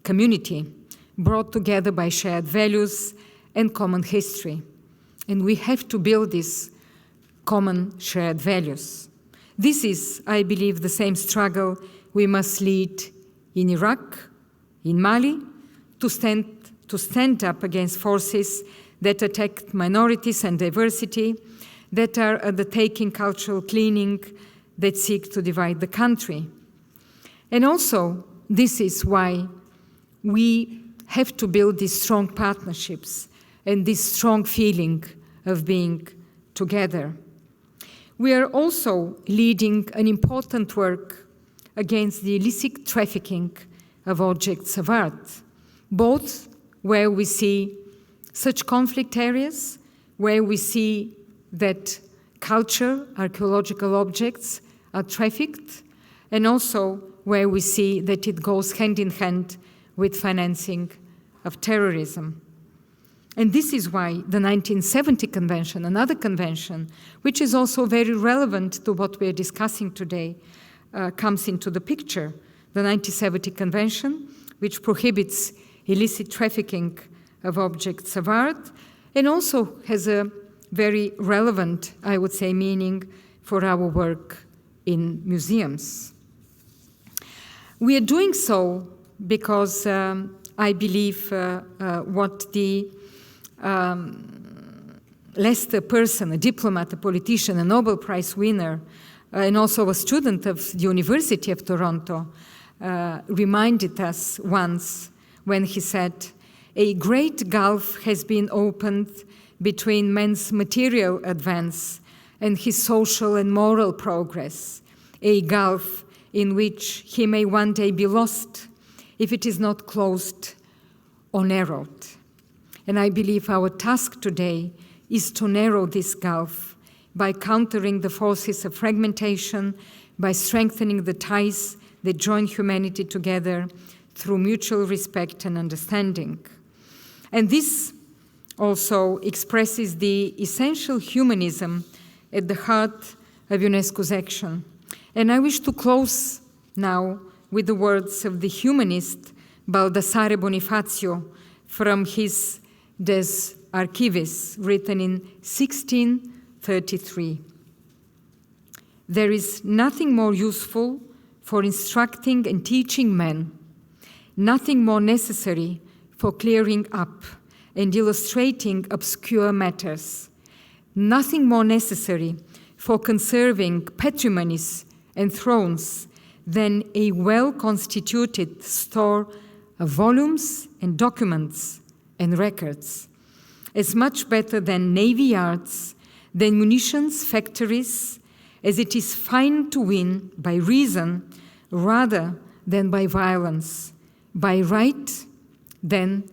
community brought together by shared values and common history. And we have to build these common shared values. This is, I believe, the same struggle we must lead in Iraq, in Mali, to stand up against forces that attack minorities and diversity, that are undertaking cultural cleaning, that seek to divide the country. And also, this is why we have to build these strong partnerships and this strong feeling of being together. We are also leading an important work against the illicit trafficking of objects of art, both where we see such conflict areas where we see that culture, archaeological objects are trafficked, and also where we see that it goes hand in hand with financing of terrorism. And this is why the 1970 Convention, another convention, which is also very relevant to what we are discussing today, comes into the picture. The 1970 Convention, which prohibits illicit trafficking of objects of art, and also has a very relevant, I would say, meaning for our work in museums. We are doing so because I believe what the Lester Person, a diplomat, a politician, a Nobel Prize winner, and also a student of the University of Toronto, reminded us once when he said, "A great gulf has been opened between man's material advance and his social and moral progress, a gulf in which he may one day be lost if it is not closed or narrowed." And I believe our task today is to narrow this gulf by countering the forces of fragmentation, by strengthening the ties that join humanity together through mutual respect and understanding. And this also expresses the essential humanism at the heart of UNESCO's action. And I wish to close now with the words of the humanist Baldassare Bonifacio from his Des Archives, written in 1633. "There is nothing more useful for instructing and teaching men, nothing more necessary for clearing up and illustrating obscure matters, nothing more necessary for conserving patrimonies and thrones than a well-constituted store of volumes and documents and records, as much better than navy yards, than munitions factories, as it is fine to win by reason rather than by violence, by right than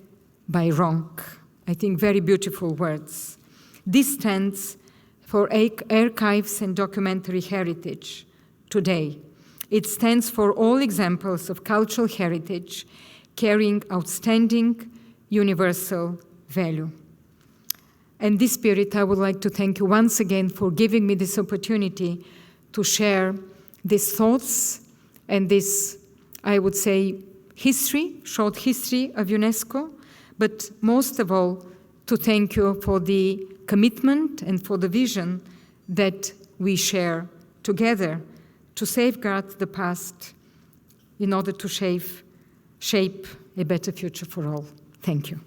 by wrong." I think very beautiful words. This stands for archives and documentary heritage today. It stands for all examples of cultural heritage carrying outstanding universal value. In this spirit, I would like to thank you once again for giving me this opportunity to share these thoughts and this, I would say, history, short history of UNESCO, but most of all, to thank you for the commitment and for the vision that we share together to safeguard the past in order to shape a better future for all. Thank you.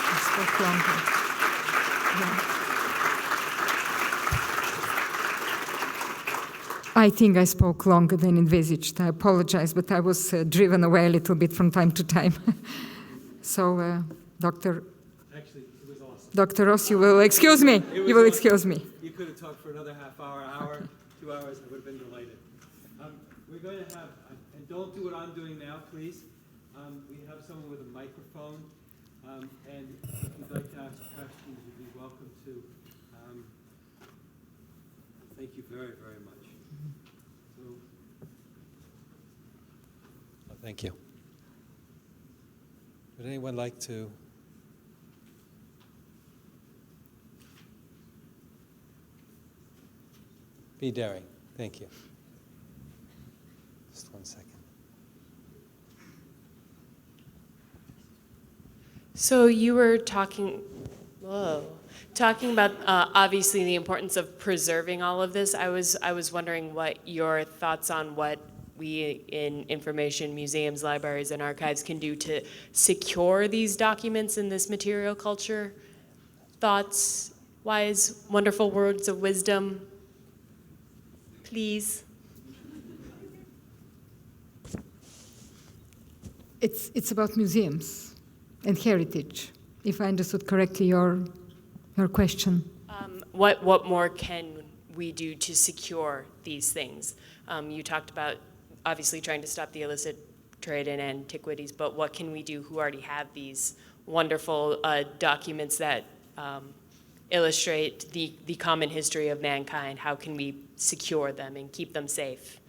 I spoke longer. Yeah. I think I spoke longer than envisaged. I apologize, but I was driven away a little bit from time to time. So, Dr. Actually, it was awesome. Dr. Ross, you will excuse me. You will excuse me. You could have talked for another half hour, 2 hours. I would have been delighted. We're going to have, and don't do what I'm doing now, please. We have someone with a microphone, and if you'd like to ask questions, you'd be welcome to. Thank you very, very much. Thank you. Would anyone like to? Be daring. Thank you. Just 1 second. So you were talking about obviously the importance of preserving all of this. I was wondering what your thoughts on what we in information museums, libraries, and archives can do to secure these documents in this material culture. Thoughts, wise, wonderful words of wisdom, please. It's about museums and heritage, if I understood correctly your question. What more can we do to secure these things? You talked about obviously trying to stop the illicit trade in antiquities, but what can we do who already have these wonderful documents that illustrate the common history of mankind? How can we secure them and keep them safe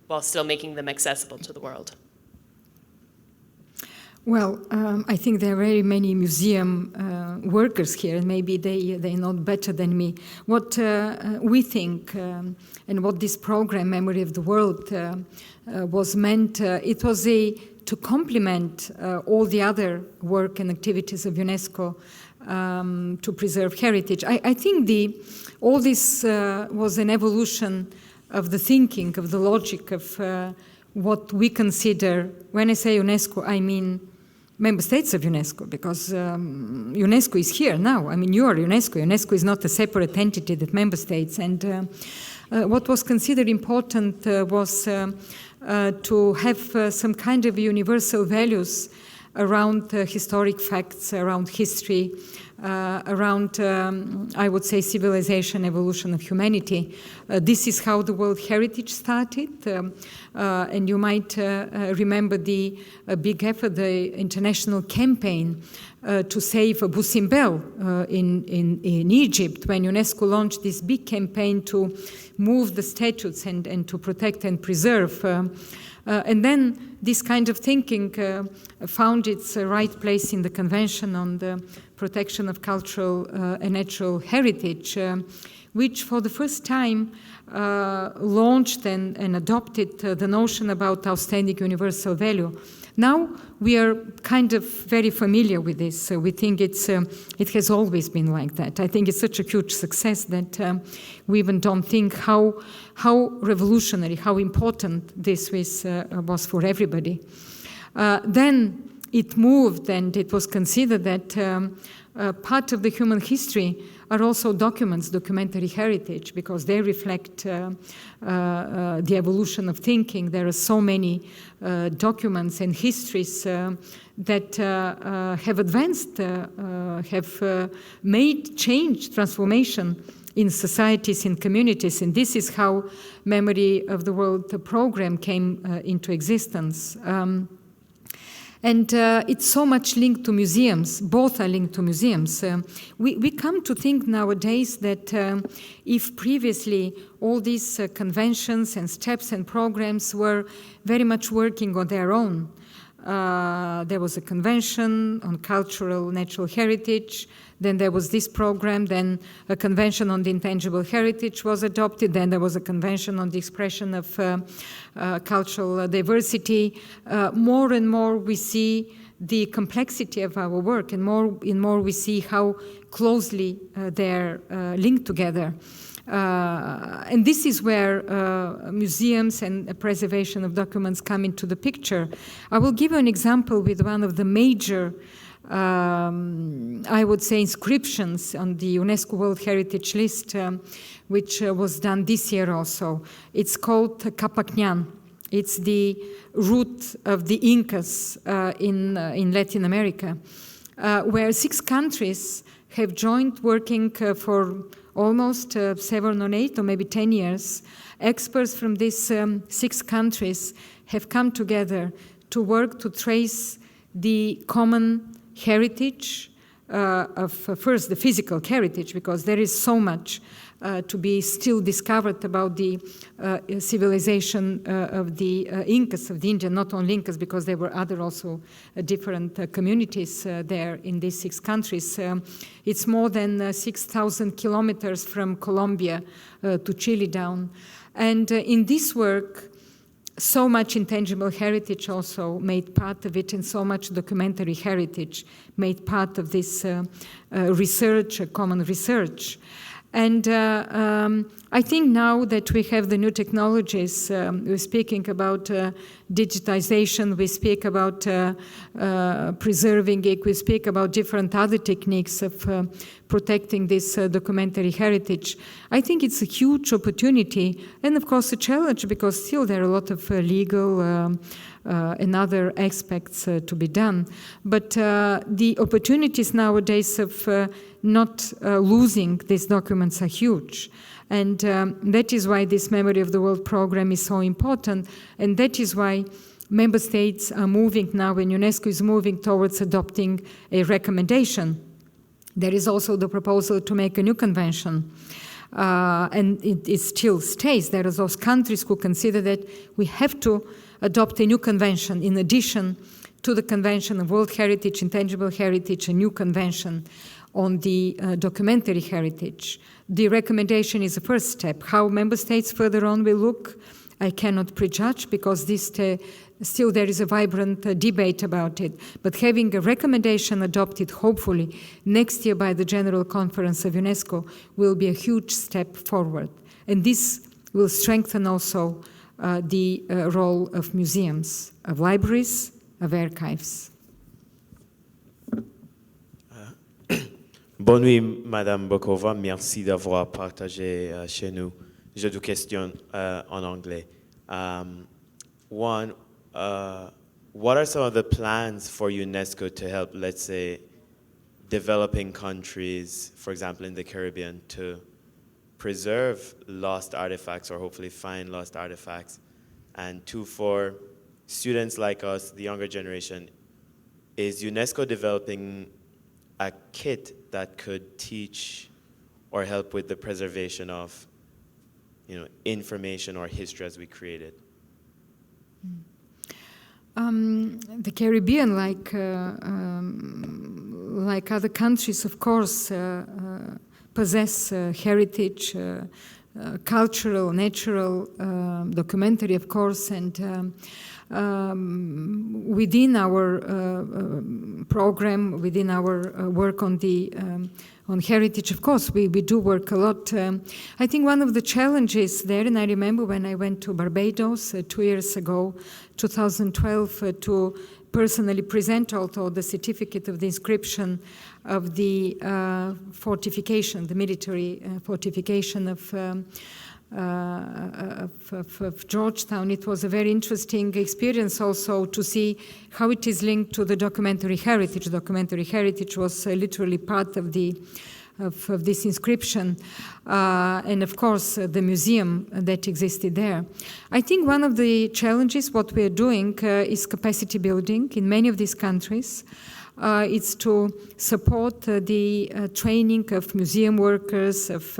while still making them accessible to the world? Well, I think there are very many museum workers here, and maybe they know better than me. What we think and what this program, Memory of the World, was meant, it was to complement all the other work and activities of UNESCO to preserve heritage. I think all this was an evolution of the thinking, of the logic of what we consider. When I say UNESCO, I mean member states of UNESCO, because UNESCO is here now. I mean, you are UNESCO. UNESCO is not a separate entity that member states. And what was considered important was to have some kind of universal values around historic facts, around history, around, I would say, civilization, evolution of humanity. This is how the World Heritage started. And you might remember the big effort, the international campaign to save Abu Simbel in Egypt, when UNESCO launched this big campaign to move the statues and to protect and preserve. And then this kind of thinking found its right place in the Convention on the Protection of Cultural and Natural Heritage, which for the first time launched and adopted the notion about outstanding universal value. Now we are kind of very familiar with this. We think it has always been like that. I think it's such a huge success that we even don't think how revolutionary, how important this was for everybody. Then it moved, and it was considered that part of the human history are also documents, documentary heritage, because they reflect the evolution of thinking. There are so many documents and histories that have advanced, have made change, transformation in societies, in communities. And this is how Memory of the World program came into existence. And it's so much linked to museums. Both are linked to museums. We come to think nowadays that if previously all these conventions and steps and programs were very much working on their own, there was a convention on cultural natural heritage, then there was this program, then a convention on the intangible heritage was adopted, then there was a convention on the expression of cultural diversity. More and more we see the complexity of our work, and more we see how closely they're linked together. And this is where museums and preservation of documents come into the picture. I will give you an example with one of the major I would say inscriptions on the UNESCO World Heritage List, which was done this year also. It's called Capacñan. It's the root of the Incas in Latin America, where 6 countries have joined working for almost 7 or 8 or maybe 10 years. Experts from these 6 countries have come together to work to trace the common heritage of first the physical heritage, because there is so much to be still discovered about the civilization of the Incas, of the Indian, not only Incas, because there were other also different communities there in these 6 countries. It's more than 6,000 kilometers from Colombia to Chile down. And in this work, so much intangible heritage also made part of it, and so much documentary heritage made part of this research, common research. And I think now that we have the new technologies, we're speaking about digitization, we speak about preserving it, we speak about different other techniques of protecting this documentary heritage. I think it's a huge opportunity, and of course a challenge, because still there are a lot of legal and other aspects to be done. But the opportunities nowadays of not losing these documents are huge. And that is why this Memory of the World program is so important. And that is why member states are moving now, and UNESCO is moving towards adopting a recommendation. There is also the proposal to make a new convention. And it still stays. There are those countries who consider that we have to adopt a new convention in addition to the Convention of World Heritage, Intangible Heritage, a new convention on the documentary heritage. The recommendation is a first step. How member states further on will look, I cannot prejudge, because this still there is a vibrant debate about it. But having a recommendation adopted, hopefully, next year by the General Conference of UNESCO will be a huge step forward. And this will strengthen also the role of museums, of libraries, of archives. Bonne nuit, Madame Bokova. Merci d'avoir partagé chez nous. J'ai deux questions en anglais. One, what are some of the plans for UNESCO to help, let's say, developing countries, for example, in the Caribbean, to preserve lost artifacts or hopefully find lost artifacts? And two, for students like us, the younger generation, is UNESCO developing a kit that could teach or help with the preservation of, information or history as we create it? The Caribbean, like other countries, of course, possess heritage, cultural, natural, documentary, of course, and within our program, within our work on the on heritage, of course, we do work a lot. I think one of the challenges there, and I remember when I went to Barbados 2 years ago, 2012, to personally present also the certificate of the inscription of the fortification, the military fortification of Georgetown. It was a very interesting experience also to see how it is linked to the documentary heritage. Documentary heritage was literally part of this inscription, and of course the museum that existed there. I think one of the challenges, what we are doing, is capacity building in many of these countries. It's to support the training of museum workers, of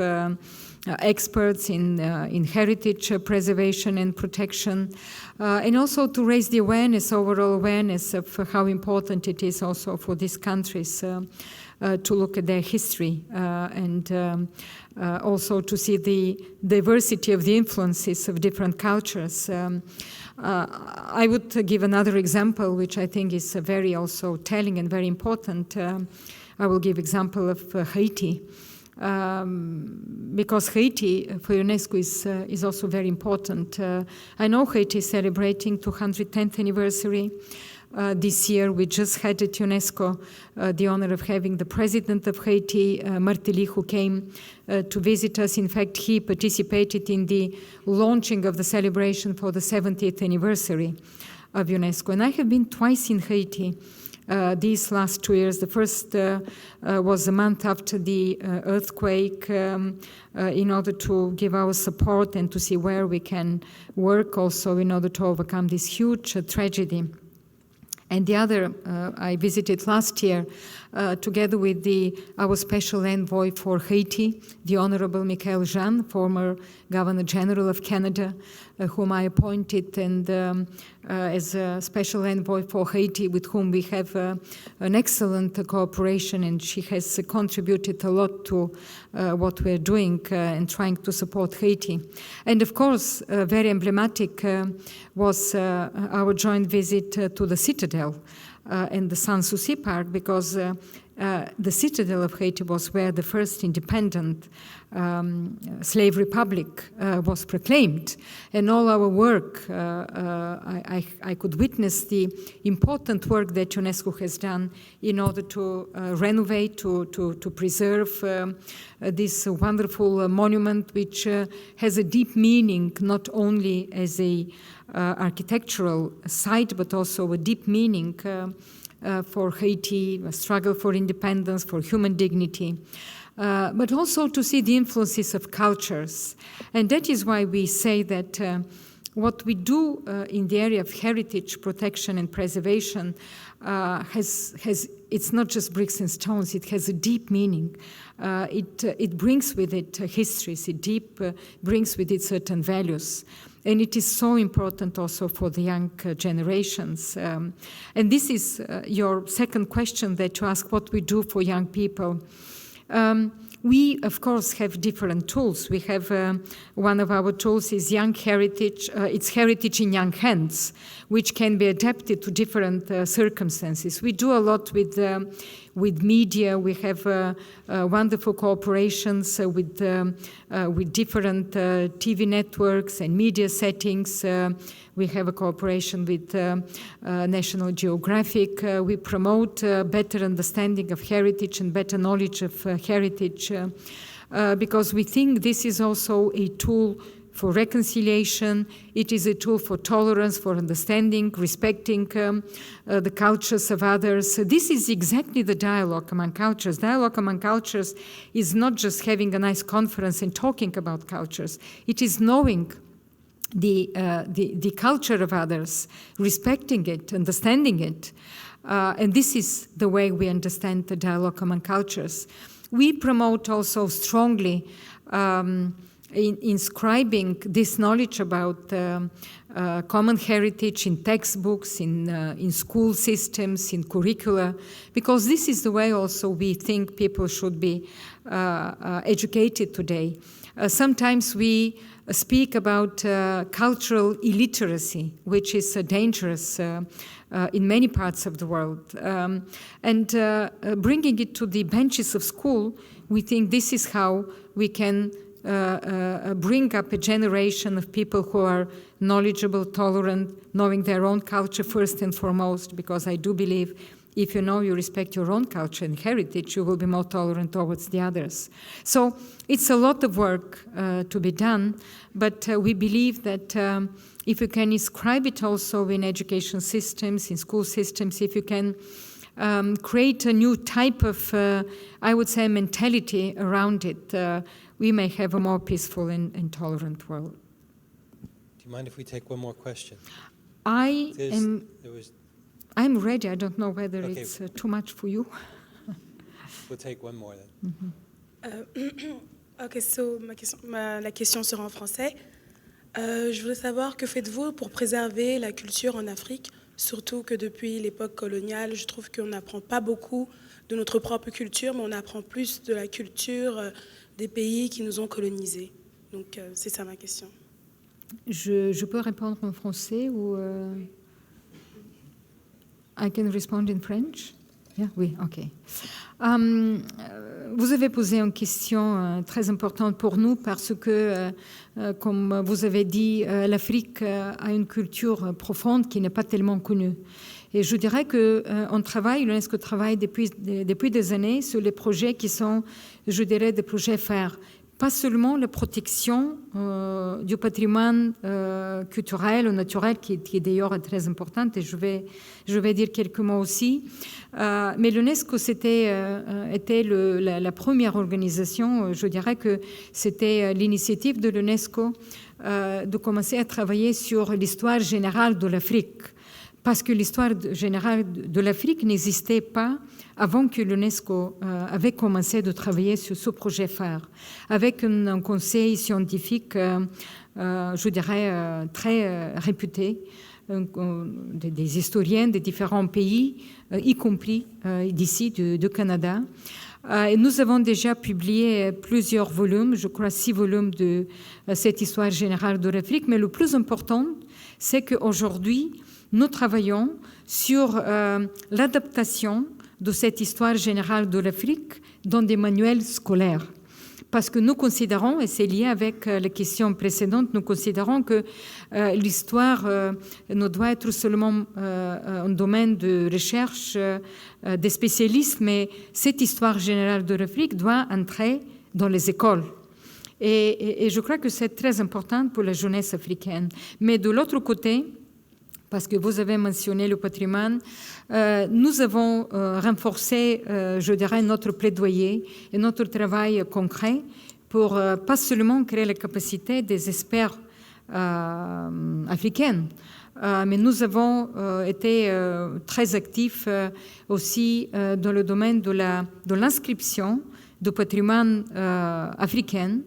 experts in heritage preservation and protection, and also to raise the awareness, overall awareness of how important it is also for these countries to look at their history and also to see the diversity of the influences of different cultures. I would give another example, which I think is very also telling and very important. I will give example of Haiti. Because Haiti for UNESCO is also very important. I know Haiti is celebrating 210th anniversary. This year we just had at UNESCO the honor of having the president of Haiti, Martelly, who came to visit us. In fact, he participated in the launching of the celebration for the 70th anniversary of UNESCO. And I have been twice in Haiti these last 2 years. The first was a month after the earthquake in order to give our support and to see where we can work also in order to overcome this huge tragedy. And the other I visited last year together with our special envoy for Haiti, the Honorable Michael Jean, former Governor General of Canada, whom I appointed, and as a special envoy for Haiti, with whom we have an excellent cooperation, and she has contributed a lot to what we're doing and trying to support Haiti. And of course, very emblematic was our joint visit to the Citadel and the Sanssouci Park, because the Citadel of Haiti was where the first independent slave republic was proclaimed. And all our work, I could witness the important work that UNESCO has done in order to renovate, to preserve this wonderful monument, which has a deep meaning, not only as a architectural site, but also a deep meaning for Haiti, a struggle for independence, for human dignity, but also to see the influences of cultures. And that is why we say that what we do in the area of heritage protection and preservation it's not just bricks and stones, it has a deep meaning. It brings with it histories, it brings with it certain values. And it is so important also for the young generations. And this is your second question that you ask, what we do for young people. We, of course, have different tools. We have one of our tools is Young Heritage. It's Heritage in Young Hands, which can be adapted to different circumstances. We do a lot with media. We have wonderful cooperations with different TV networks and media settings. We have a cooperation with National Geographic. We promote better understanding of heritage and better knowledge of heritage because we think this is also a tool for reconciliation. It is a tool for tolerance, for understanding, respecting the cultures of others. So this is exactly the dialogue among cultures. Dialogue among cultures is not just having a nice conference and talking about cultures. It is knowing the culture of others, respecting it, understanding it. And this is the way we understand the dialogue among cultures. We promote also strongly inscribing this knowledge about common heritage in textbooks, in school systems, in curricula, because this is the way also we think people should be educated today. Sometimes we speak about cultural illiteracy, which is dangerous in many parts of the world. And bringing it to the benches of school, we think this is how we can bring up a generation of people who are knowledgeable, tolerant, knowing their own culture first and foremost, because I do believe if you know you respect your own culture and heritage, you will be more tolerant towards the others. So it's a lot of work to be done, but we believe that if you can inscribe it also in education systems, in school systems, if you can create a new type of, I would say, mentality around it, we may have a more peaceful and tolerant world. Do you mind if we take one more question? I'm ready. I don't know whether Okay. it's too much for you. We'll take one more then. Ok, so la question sera en français. Je voudrais savoir que faites-vous pour préserver la culture en Afrique, surtout que depuis l'époque coloniale, je trouve qu'on n'apprend pas beaucoup de notre propre culture, mais on apprend plus de la culture des pays qui nous ont colonisés. Donc c'est ça ma question. Je peux répondre en français ou I can respond in French? Yeah, oui, ok. Vous avez posé une question très importante pour nous parce que, comme vous avez dit, l'Afrique a une culture profonde qui n'est pas tellement connue. Et je dirais qu'on travaille, l'UNESCO travaille depuis des années sur les projets qui sont, je dirais, des projets phares. Pas seulement la protection du patrimoine culturel ou naturel, qui d'ailleurs est très importante, et je vais dire quelques mots aussi. Mais l'UNESCO était la première organisation, je dirais que c'était l'initiative de l'UNESCO de commencer à travailler sur l'histoire générale de l'Afrique. Parce que l'histoire générale de l'Afrique n'existait pas avant que l'UNESCO avait commencé de travailler sur ce projet phare, avec un conseil scientifique, je dirais, très réputé, des historiens de différents pays, y compris d'ici, du Canada. Et nous avons déjà publié plusieurs volumes, je crois 6 volumes de cette histoire générale de l'Afrique, mais le plus important, c'est qu'aujourd'hui, nous travaillons sur l'adaptation de cette histoire générale de l'Afrique dans des manuels scolaires. Parce que nous considérons, et c'est lié avec la question précédente, nous considérons que l'histoire ne doit être seulement un domaine de recherche des spécialistes, mais cette histoire générale de l'Afrique doit entrer dans les écoles. Et je crois que c'est très important pour la jeunesse africaine. Mais de l'autre côté, parce que vous avez mentionné le patrimoine, nous avons renforcé, je dirais, notre plaidoyer et notre travail concret pour pas seulement créer la capacité des experts africaine. Mais nous avons été très actifs aussi dans le domaine de l'inscription du patrimoine africain,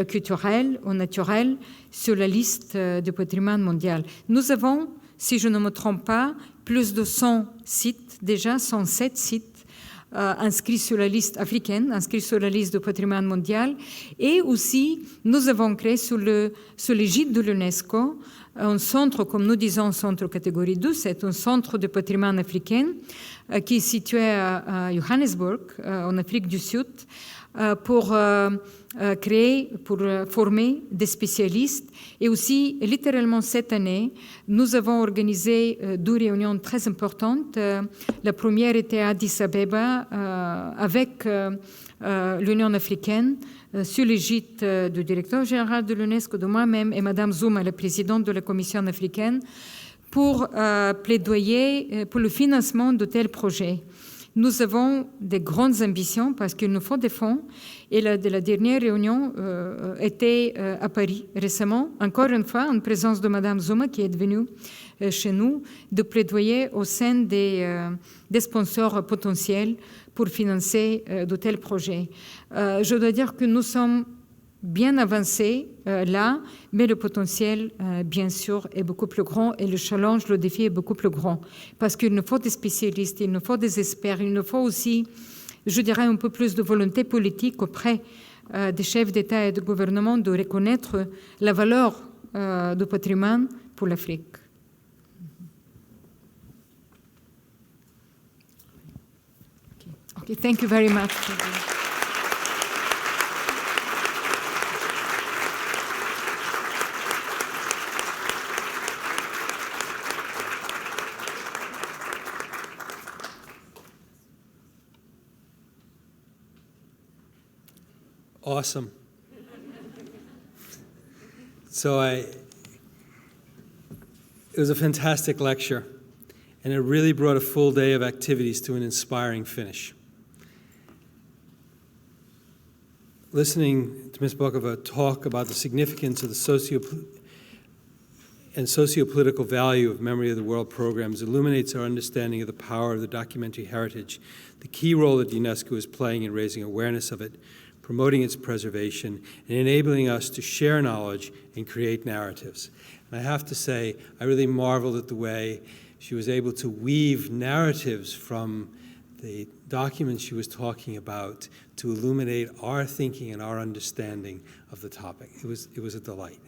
culturel ou naturel, sur la liste du patrimoine mondial. Nous avons, si je ne me trompe pas, plus de 100 sites, déjà 107 sites inscrits sur la liste africaine, inscrits sur la liste du patrimoine mondial. Et aussi, nous avons créé sous l'égide de l'UNESCO un centre, comme nous disons, centre catégorie 2, c'est un centre de patrimoine africain qui est situé à Johannesburg, en Afrique du Sud, pour former des spécialistes. Et aussi, littéralement cette année, nous avons organisé 2 réunions très importantes. La première était à Addis Abeba avec l'Union africaine, sous l'égide du directeur-général de l'UNESCO, de moi-même et Mme Zuma, la présidente de la Commission africaine, pour plaidoyer pour le financement de tels projets. Nous avons de grandes ambitions parce qu'il nous faut des fonds. Et la dernière réunion était à Paris récemment, encore une fois, en présence de Mme Zuma, qui est venue chez nous, de plaidoyer au sein des sponsors potentiels pour financer de tels projets. Je dois dire que nous sommes bien avancés là, mais le potentiel, bien sûr, est beaucoup plus grand et le challenge, le défi est beaucoup plus grand. Parce qu'il nous faut des spécialistes, il nous faut des experts, il nous faut aussi, je dirais, un peu plus de volonté politique auprès des chefs d'État et de gouvernement de reconnaître la valeur du patrimoine pour l'Afrique. Okay, thank you very much. Awesome. So it was a fantastic lecture, and it really brought a full day of activities to an inspiring finish. Listening to Ms. Bokova talk about the significance of the socio-political value of Memory of the World programs illuminates our understanding of the power of the documentary heritage, the key role that UNESCO is playing in raising awareness of it, promoting its preservation, and enabling us to share knowledge and create narratives. And I have to say, I really marveled at the way she was able to weave narratives from the documents she was talking about to illuminate our thinking and our understanding of the topic. It was a delight.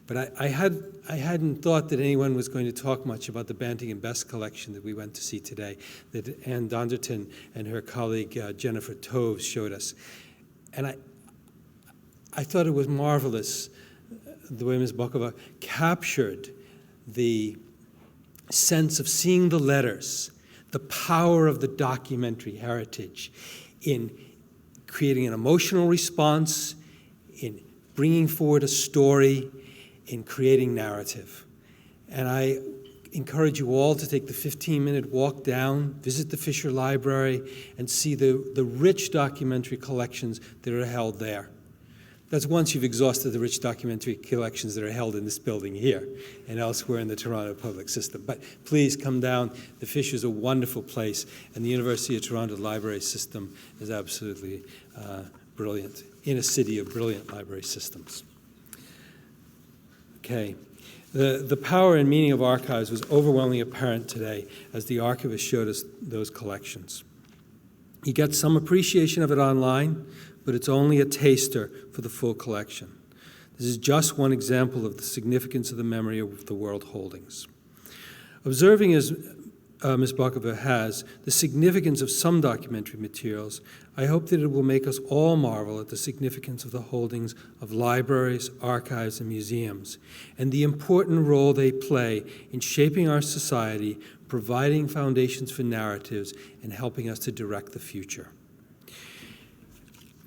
But I hadn't thought that anyone was going to talk much about the Banting and Best collection that we went to see today, that Anne Donderton and her colleague Jennifer Toves showed us. And I thought it was marvelous the way Ms. Bokova captured the sense of seeing the letters, the power of the documentary heritage in creating an emotional response, in bringing forward a story, in creating narrative. And I encourage you all to take the 15-minute walk down, visit the Fisher Library, and see the rich documentary collections that are held there. That's once you've exhausted the rich documentary collections that are held in this building here and elsewhere in the Toronto public system. But please come down. The Fisher is a wonderful place, and the University of Toronto library system is absolutely brilliant, in a city of brilliant library systems. Okay. The power and meaning of archives was overwhelmingly apparent today as the archivist showed us those collections. You get some appreciation of it online, but it's only a taster for the full collection. This is just one example of the significance of the Memory of the World holdings. Observing as Ms. Bokova has the significance of some documentary materials, I hope that it will make us all marvel at the significance of the holdings of libraries, archives, and museums, and the important role they play in shaping our society, providing foundations for narratives, and helping us to direct the future.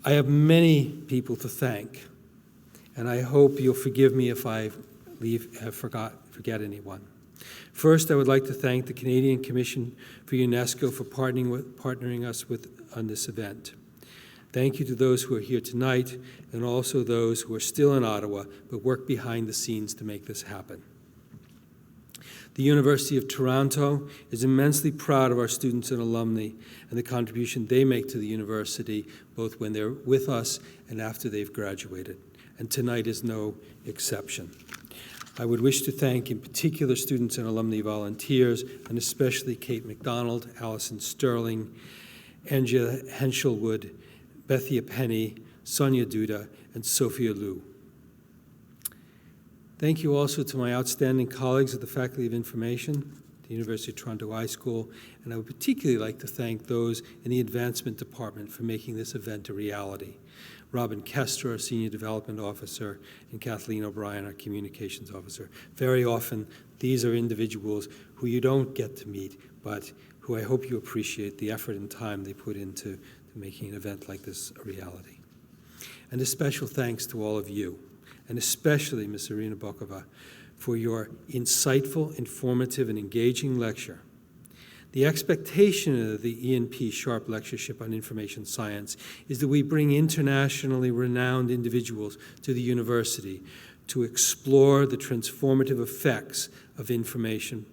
I have many people to thank, and I hope you'll forgive me if I forget anyone. First, I would like to thank the Canadian Commission for UNESCO for partnering us on this event. Thank you to those who are here tonight and also those who are still in Ottawa but work behind the scenes to make this happen. The University of Toronto is immensely proud of our students and alumni and the contribution they make to the university, both when they're with us and after they've graduated. And tonight is no exception. I would wish to thank in particular students and alumni volunteers, and especially Kate McDonald, Allison Sterling, Angela Henshelwood, Bethia Penny, Sonia Duda, and Sophia Liu. Thank you also to my outstanding colleagues at the Faculty of Information, the University of Toronto iSchool, and I would particularly like to thank those in the Advancement Department for making this event a reality. Robin Kester, our Senior Development Officer, and Kathleen O'Brien, our Communications Officer. Very often, these are individuals who you don't get to meet, but who I hope you appreciate the effort and time they put into making an event like this a reality. And a special thanks to all of you, and especially Ms. Irina Bokova, for your insightful, informative, and engaging lecture. The expectation of the ENP Sharp Lectureship on Information Science is that we bring internationally renowned individuals to the university to explore the transformative effects of information.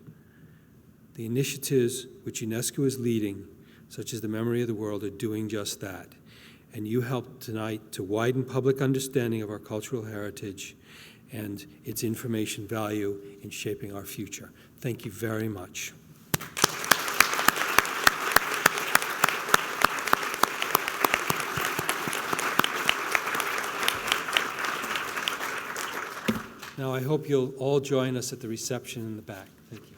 The initiatives which UNESCO is leading, such as the Memory of the World, are doing just that. And you helped tonight to widen public understanding of our cultural heritage and its information value in shaping our future. Thank you very much. Now, I hope you'll all join us at the reception in the back. Thank you.